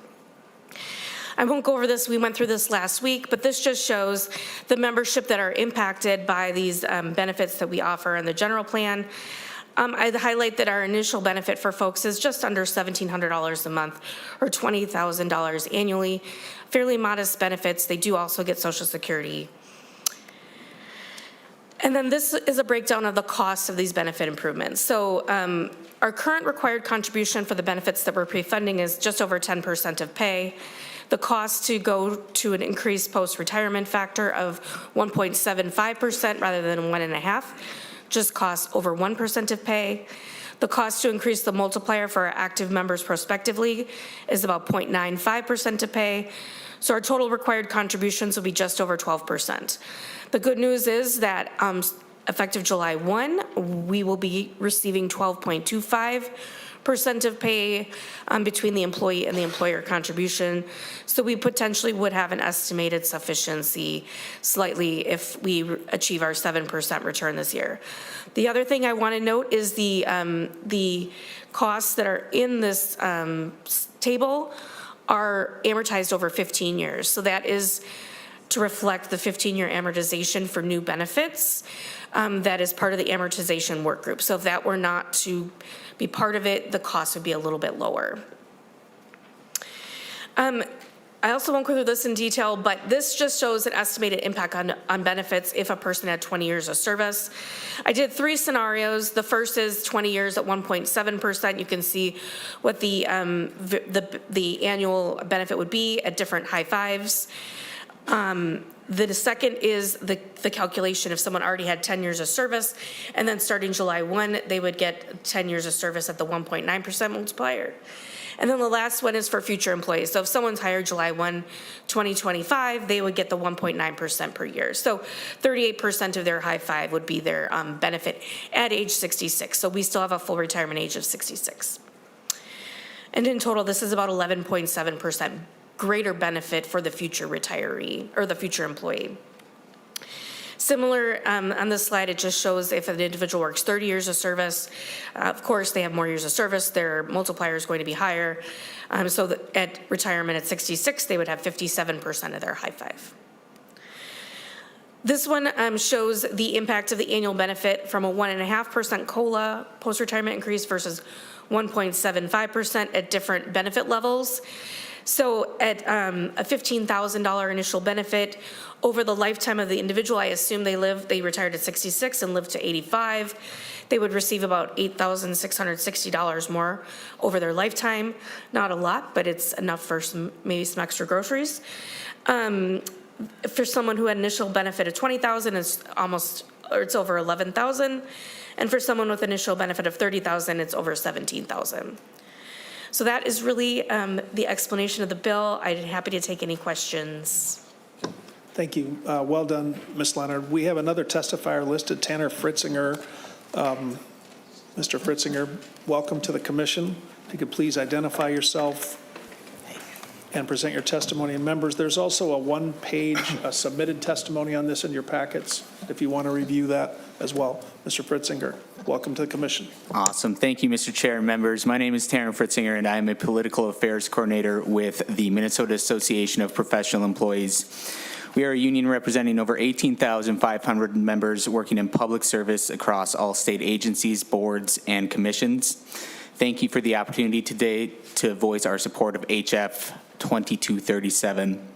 S21: I won't go over this, we went through this last week, but this just shows the membership that are impacted by these benefits that we offer in the general plan. I'd highlight that our initial benefit for folks is just under $1,700 a month or $20,000 annually. Fairly modest benefits. They do also get Social Security. And then this is a breakdown of the cost of these benefit improvements. So our current required contribution for the benefits that we're pre-funding is just over 10% of pay. The cost to go to an increased post-retirement factor of 1.75% rather than 1.5% just costs over 1% of pay. The cost to increase the multiplier for our active members prospectively is about 0.95% of pay. So our total required contributions will be just over 12%. The good news is that effective July 1, we will be receiving 12.25% of pay between the employee and the employer contribution. So we potentially would have an estimated sufficiency slightly if we achieve our 7% return this year. The other thing I want to note is the costs that are in this table are amortized over 15 years. So that is to reflect the 15-year amortization for new benefits. That is part of the amortization work group. So if that were not to be part of it, the cost would be a little bit lower. I also won't go through this in detail, but this just shows an estimated impact on benefits if a person had 20 years of service. I did 3 scenarios. The first is 20 years at 1.7%. You can see what the annual benefit would be at different high fives. The second is the calculation if someone already had 10 years of service, and then starting July 1, they would get 10 years of service at the 1.9% multiplier. And then the last one is for future employees. So if someone's hired July 1, 2025, they would get the 1.9% per year. So 38% of their high five would be their benefit at age 66. So we still have a full retirement age of 66. And in total, this is about 11.7% greater benefit for the future retiree or the future employee. Similar on this slide, it just shows if an individual works 30 years of service, of course, they have more years of service, their multiplier is going to be higher. So that at retirement at 66, they would have 57% of their high five. This one shows the impact of the annual benefit from a 1.5% COLA post-retirement increase versus 1.75% at different benefit levels. So at a $15,000 initial benefit, over the lifetime of the individual, I assume they retired at 66 and lived to 85, they would receive about $8,660 more over their lifetime. Not a lot, but it's enough for maybe some extra groceries. For someone who had initial benefit of 20,000, it's over 11,000. And for someone with initial benefit of 30,000, it's over 17,000. So that is really the explanation of the bill. I'm happy to take any questions.
S1: Thank you. Well done, Ms. Leonard. We have another testifier listed, Tanner Fritzinger. Mr. Fritzinger, welcome to the commission. If you could please identify yourself and present your testimony. And members, there's also a one-page submitted testimony on this in your packets, if you want to review that as well. Mr. Fritzinger, welcome to the commission.
S2: Awesome. Thank you, Mr. Chair and members. My name is Tanner Fritzinger, and I am a political affairs coordinator with the Minnesota Association of Professional Employees. We are a union representing over 18,500 members working in public service across all state agencies, boards, and commissions. Thank you for the opportunity today to voice our support of HF 2237.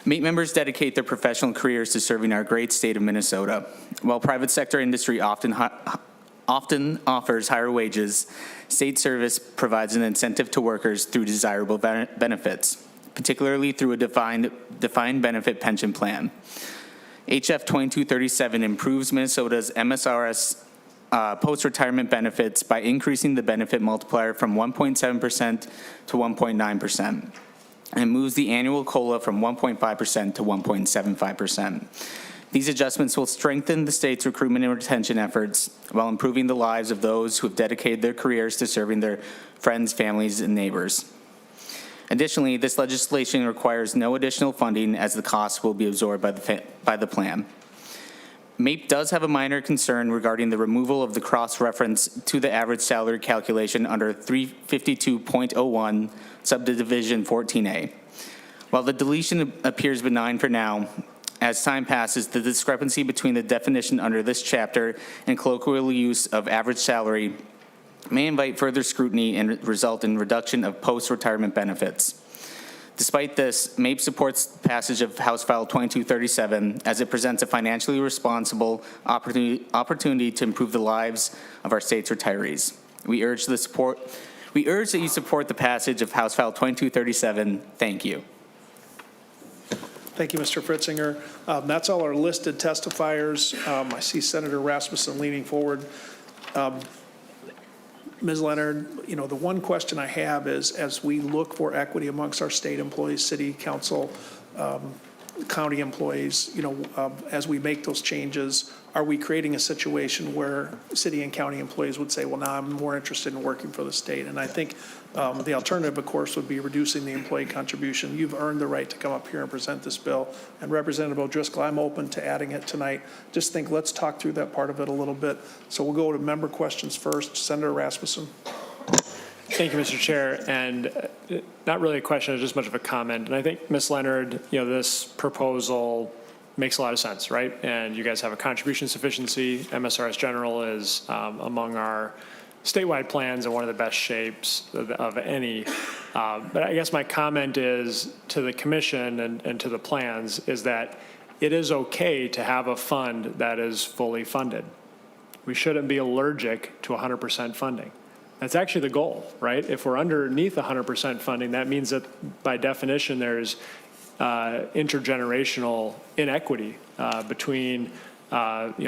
S2: MAPE members dedicate their professional careers to serving our great state of Minnesota. While private sector industry often offers higher wages, state service provides an incentive to workers through desirable benefits, particularly through a defined benefit pension plan. HF 2237 improves Minnesota's MSRS post-retirement benefits by increasing the benefit multiplier from 1.7% to 1.9%, and moves the annual COLA from 1.5% to 1.75%. These adjustments will strengthen the state's recruitment and retention efforts while improving the lives of those who have dedicated their careers to serving their friends, families, and neighbors. Additionally, this legislation requires no additional funding as the costs will be absorbed by the plan. MAPE does have a minor concern regarding the removal of the cross-reference to the average salary calculation under 352.01, subdivision 14A. While the deletion appears benign for now, as time passes, the discrepancy between the definition under this chapter and colloquial use of average salary may invite further scrutiny and result in reduction of post-retirement benefits. Despite this, MAPE supports passage of House File 2237 as it presents a financially responsible opportunity to improve the lives of our state's retirees. We urge that you support the passage of House File 2237. Thank you.
S1: Thank you, Mr. Fritzinger. That's all our listed testifiers. I see Senator Rasmussen leaning forward. Ms. Leonard, the one question I have is, as we look for equity amongst our state employees, city council, county employees, as we make those changes, are we creating a situation where city and county employees would say, well, now I'm more interested in working for the state? And I think the alternative, of course, would be reducing the employee contribution. You've earned the right to come up here and present this bill. And Representative O'Driscoll, I'm open to adding it tonight. Just think, let's talk through that part of it a little bit. So we'll go to member questions first. Senator Rasmussen.
S15: Thank you, Mr. Chair. And not really a question, it's just much of a comment. And I think, Ms. Leonard, this proposal makes a lot of sense, right? And you guys have a contribution sufficiency. MSRS General is among our statewide plans and one of the best shapes of any. But I guess my comment is to the commission and to the plans is that it is okay to have a fund that is fully funded. We shouldn't be allergic to 100% funding. That's actually the goal, right? If we're underneath 100% funding, that means that by definition there's intergenerational inequity between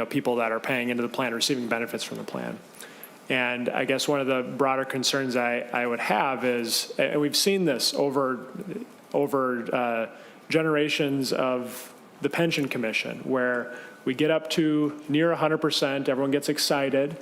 S15: people that are paying into the plan and receiving benefits from the plan. And I guess one of the broader concerns I would have is, and we've seen this over generations of the Pension Commission, where we get up to near 100%, everyone gets excited,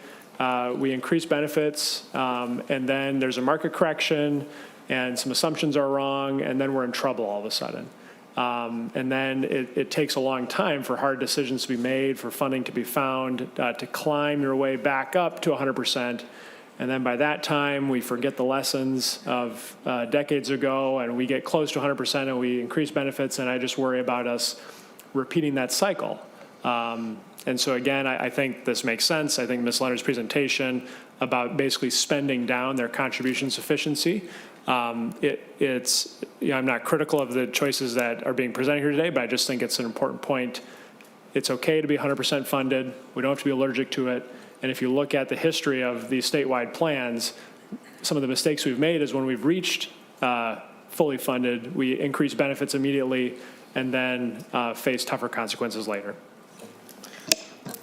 S15: we increase benefits, and then there's a market correction, and some assumptions are wrong, and then we're in trouble all of a sudden. And then it takes a long time for hard decisions to be made, for funding to be found, to climb your way back up to 100%. And then by that time, we forget the lessons of decades ago, and we get close to 100% and we increase benefits, and I just worry about us repeating that cycle. And so again, I think this makes sense. I think Ms. Leonard's presentation about basically spending down their contribution sufficiency, it's, you know, I'm not critical of the choices that are being presented here today, but I just think it's an important point. It's okay to be 100% funded. We don't have to be allergic to it. And if you look at the history of these statewide plans, some of the mistakes we've made is when we've reached fully funded, we increase benefits immediately and then face tougher consequences later.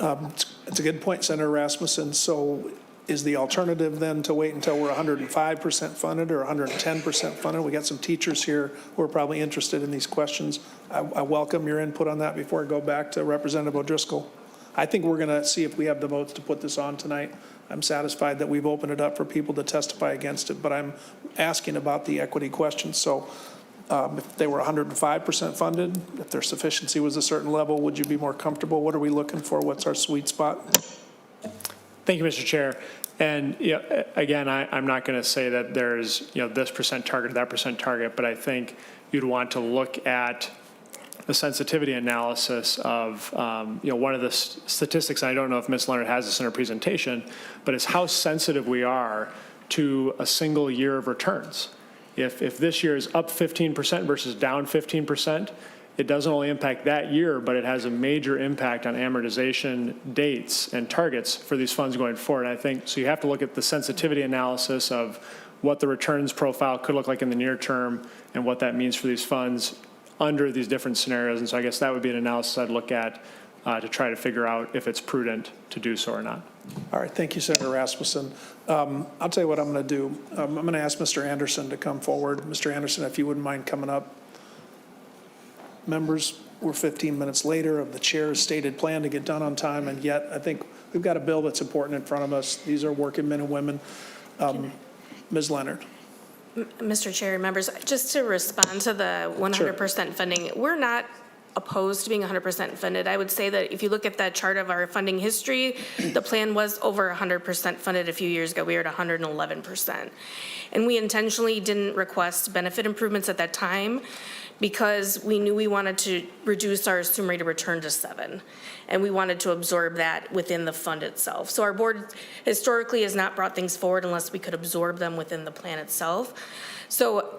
S1: It's a good point, Senator Rasmussen. So is the alternative then to wait until we're 105% funded or 110% funded? We got some teachers here who are probably interested in these questions. I welcome your input on that before I go back to Representative O'Driscoll. I think we're going to see if we have the votes to put this on tonight. I'm satisfied that we've opened it up for people to testify against it, but I'm asking about the equity question. So if they were 105% funded, if their sufficiency was a certain level, would you be more comfortable? What are we looking for? What's our sweet spot?
S15: Thank you, Mr. Chair. And again, I'm not going to say that there's this percent target or that percent target, but I think you'd want to look at the sensitivity analysis of one of the statistics. I don't know if Ms. Leonard has this in her presentation, but it's how sensitive we are to a single year of returns. If this year is up 15% versus down 15%, it doesn't only impact that year, but it has a major impact on amortization dates and targets for these funds going forward. I think so. You have to look at the sensitivity analysis of what the returns profile could look like in the near term and what that means for these funds under these different scenarios. And so I guess that would be an analysis I'd look at to try to figure out if it's prudent to do so or not.
S1: All right, thank you, Senator Rasmussen. I'll tell you what I'm going to do. I'm going to ask Mr. Anderson to come forward. Mr. Anderson, if you wouldn't mind coming up. Members, we're 15 minutes later of the chair's stated plan to get done on time, and yet I think we've got a bill that's important in front of us. These are working men and women. Ms. Leonard.
S21: Mr. Chair, members, just to respond to the 100% funding, we're not opposed to being 100% funded. I would say that if you look at that chart of our funding history, the plan was over 100% funded a few years ago. We were at 111%. And we intentionally didn't request benefit improvements at that time because we knew we wanted to reduce our assumed rate of return to 7. And we wanted to absorb that within the fund itself. So our board historically has not brought things forward unless we could absorb them within the plan itself. So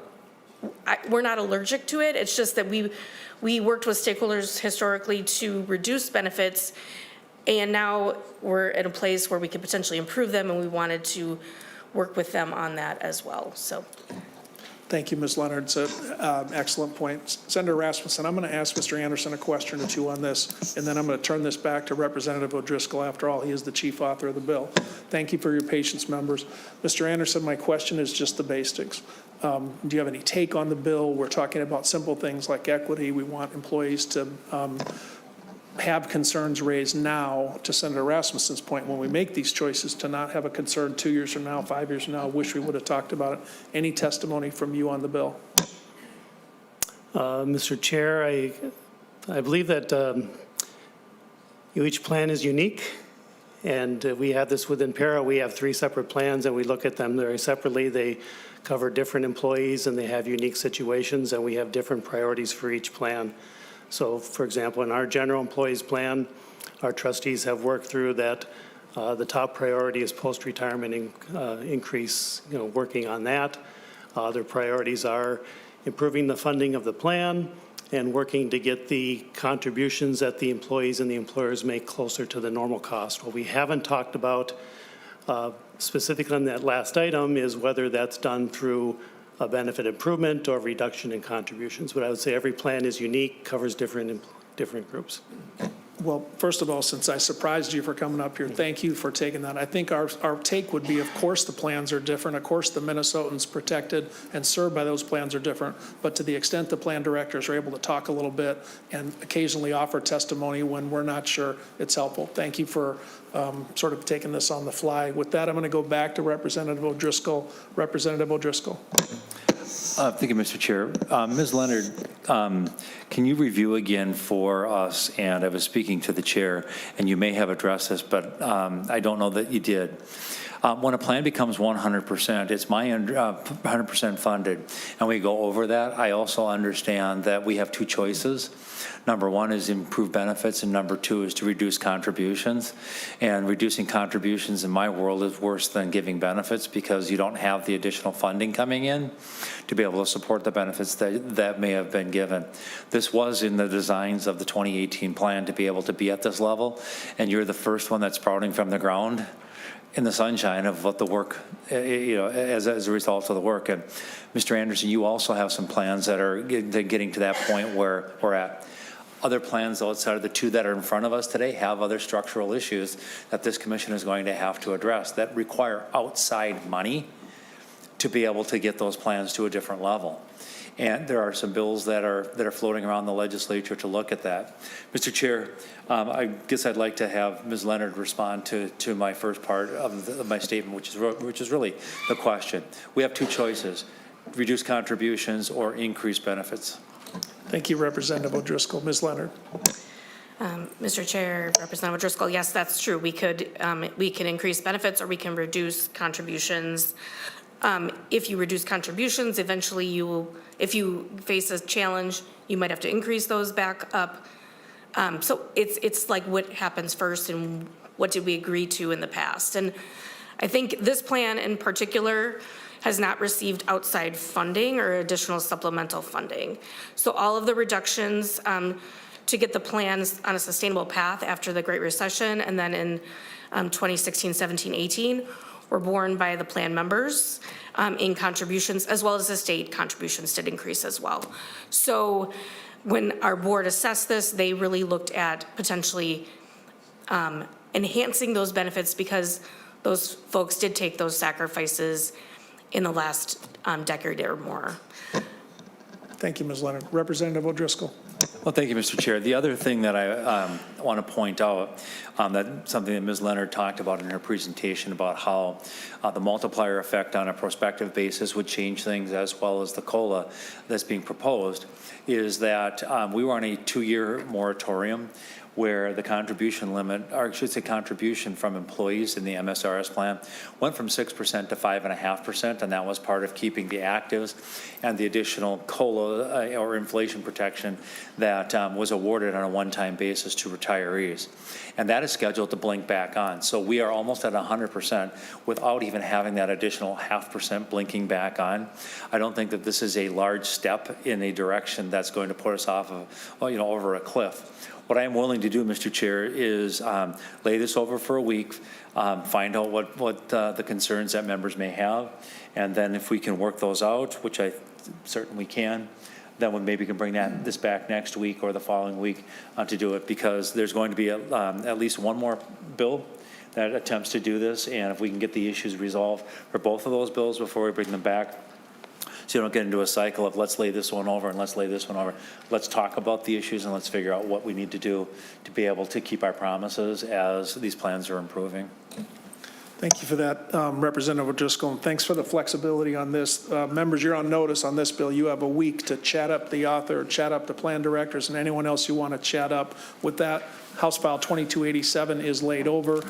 S21: we're not allergic to it. It's just that we worked with stakeholders historically to reduce benefits, and now we're at a place where we could potentially improve them, and we wanted to work with them on that as well. So.
S1: Thank you, Ms. Leonard. It's an excellent point. Senator Rasmussen, I'm going to ask Mr. Anderson a question or two on this, and then I'm going to turn this back to Representative O'Driscoll. After all, he is the chief author of the bill. Thank you for your patience, members. Mr. Anderson, my question is just the basics. Do you have any take on the bill? We're talking about simple things like equity. We want employees to have concerns raised now, to Senator Rasmussen's point, when we make these choices, to not have a concern 2 years from now, 5 years from now. I wish we would have talked about it. Any testimony from you on the bill?
S3: Mr. Chair, I believe that each plan is unique, and we have this within PERA. We have 3 separate plans, and we look at them very separately. They cover different employees, and they have unique situations, and we have different priorities for each plan. So, for example, in our general employees plan, our trustees have worked through that. The top priority is post-retirement increase, working on that. Their priorities are improving the funding of the plan and working to get the contributions that the employees and the employers make closer to the normal cost. What we haven't talked about specifically on that last item is whether that's done through a benefit improvement or reduction in contributions. But I would say every plan is unique, covers different groups.
S1: Well, first of all, since I surprised you for coming up here, thank you for taking that. I think our take would be, of course, the plans are different. Of course, the Minnesotans protected and served by those plans are different. But to the extent the plan directors are able to talk a little bit and occasionally offer testimony when we're not sure, it's helpful. Thank you for sort of taking this on the fly. With that, I'm going to go back to Representative O'Driscoll. Representative O'Driscoll.
S4: Thank you, Mr. Chair. Ms. Leonard, can you review again for us, and I was speaking to the chair, and you may have addressed this, but I don't know that you did. When a plan becomes 100%, it's my 100% funded, and we go over that, I also understand that we have two choices. Number one is improve benefits, and number two is to reduce contributions. And reducing contributions in my world is worse than giving benefits because you don't have the additional funding coming in to be able to support the benefits that may have been given. This was in the designs of the 2018 plan to be able to be at this level, and you're the first one that's sprouting from the ground in the sunshine of what the work, as a result of the work. And Mr. Anderson, you also have some plans that are getting to that point where we're at. Other plans outside of the two that are in front of us today have other structural issues that this commission is going to have to address that require outside money to be able to get those plans to a different level. And there are some bills that are floating around the legislature to look at that. Mr. Chair, I guess I'd like to have Ms. Leonard respond to my first part of my statement, which is really the question. We have two choices: reduce contributions or increase benefits.
S1: Thank you, Representative O'Driscoll. Ms. Leonard.
S21: Mr. Chair, Representative O'Driscoll, yes, that's true. We can increase benefits or we can reduce contributions. If you reduce contributions, eventually if you face a challenge, you might have to increase those back up. So it's like what happens first and what did we agree to in the past. And I think this plan in particular has not received outside funding or additional supplemental funding. So all of the reductions to get the plans on a sustainable path after the Great Recession and then in 2016, 17, 18 were borne by the plan members in contributions, as well as the state contributions did increase as well. So when our board assessed this, they really looked at potentially enhancing those benefits because those folks did take those sacrifices in the last decade or more.
S1: Thank you, Ms. Leonard. Representative O'Driscoll.
S4: Well, thank you, Mr. Chair. The other thing that I want to point out, that something that Ms. Leonard talked about in her presentation about how the multiplier effect on a prospective basis would change things, as well as the COLA that's being proposed, is that we were on a 2-year moratorium where the contribution limit, or I should say contribution from employees in the MSRS plan, went from 6% to 5.5%, and that was part of keeping the actives and the additional COLA or inflation protection that was awarded on a one-time basis to retirees. And that is scheduled to blink back on. So we are almost at 100% without even having that additional 0.5% blinking back on. I don't think that this is a large step in a direction that's going to put us off of, over a cliff. What I am willing to do, Mr. Chair, is lay this over for a week, find out what the concerns that members may have, and then if we can work those out, which I certainly can, then we maybe can bring this back next week or the following week to do it, because there's going to be at least one more bill that attempts to do this, and if we can get the issues resolved for both of those bills before we bring them back, so you don't get into a cycle of let's lay this one over and let's lay this one over. Let's talk about the issues and let's figure out what we need to do to be able to keep our promises as these plans are improving.
S1: Thank you for that, Representative O'Driscoll, and thanks for the flexibility on this. Members, you're on notice on this bill. You have a week to chat up the author, chat up the plan directors, and anyone else you want to chat up. With that, House File 2287 is laid over.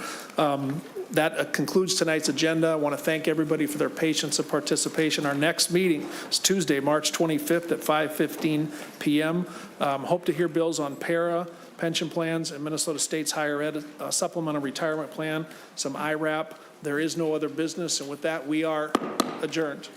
S1: That concludes tonight's agenda. I want to thank everybody for their patience and participation. Our next meeting is Tuesday, March 25th at 5:15 p.m. Hope to hear bills on PERA, pension plans, and Minnesota State's higher ed supplemental retirement plan, some IRAP. There is no other business, and with that, we are adjourned.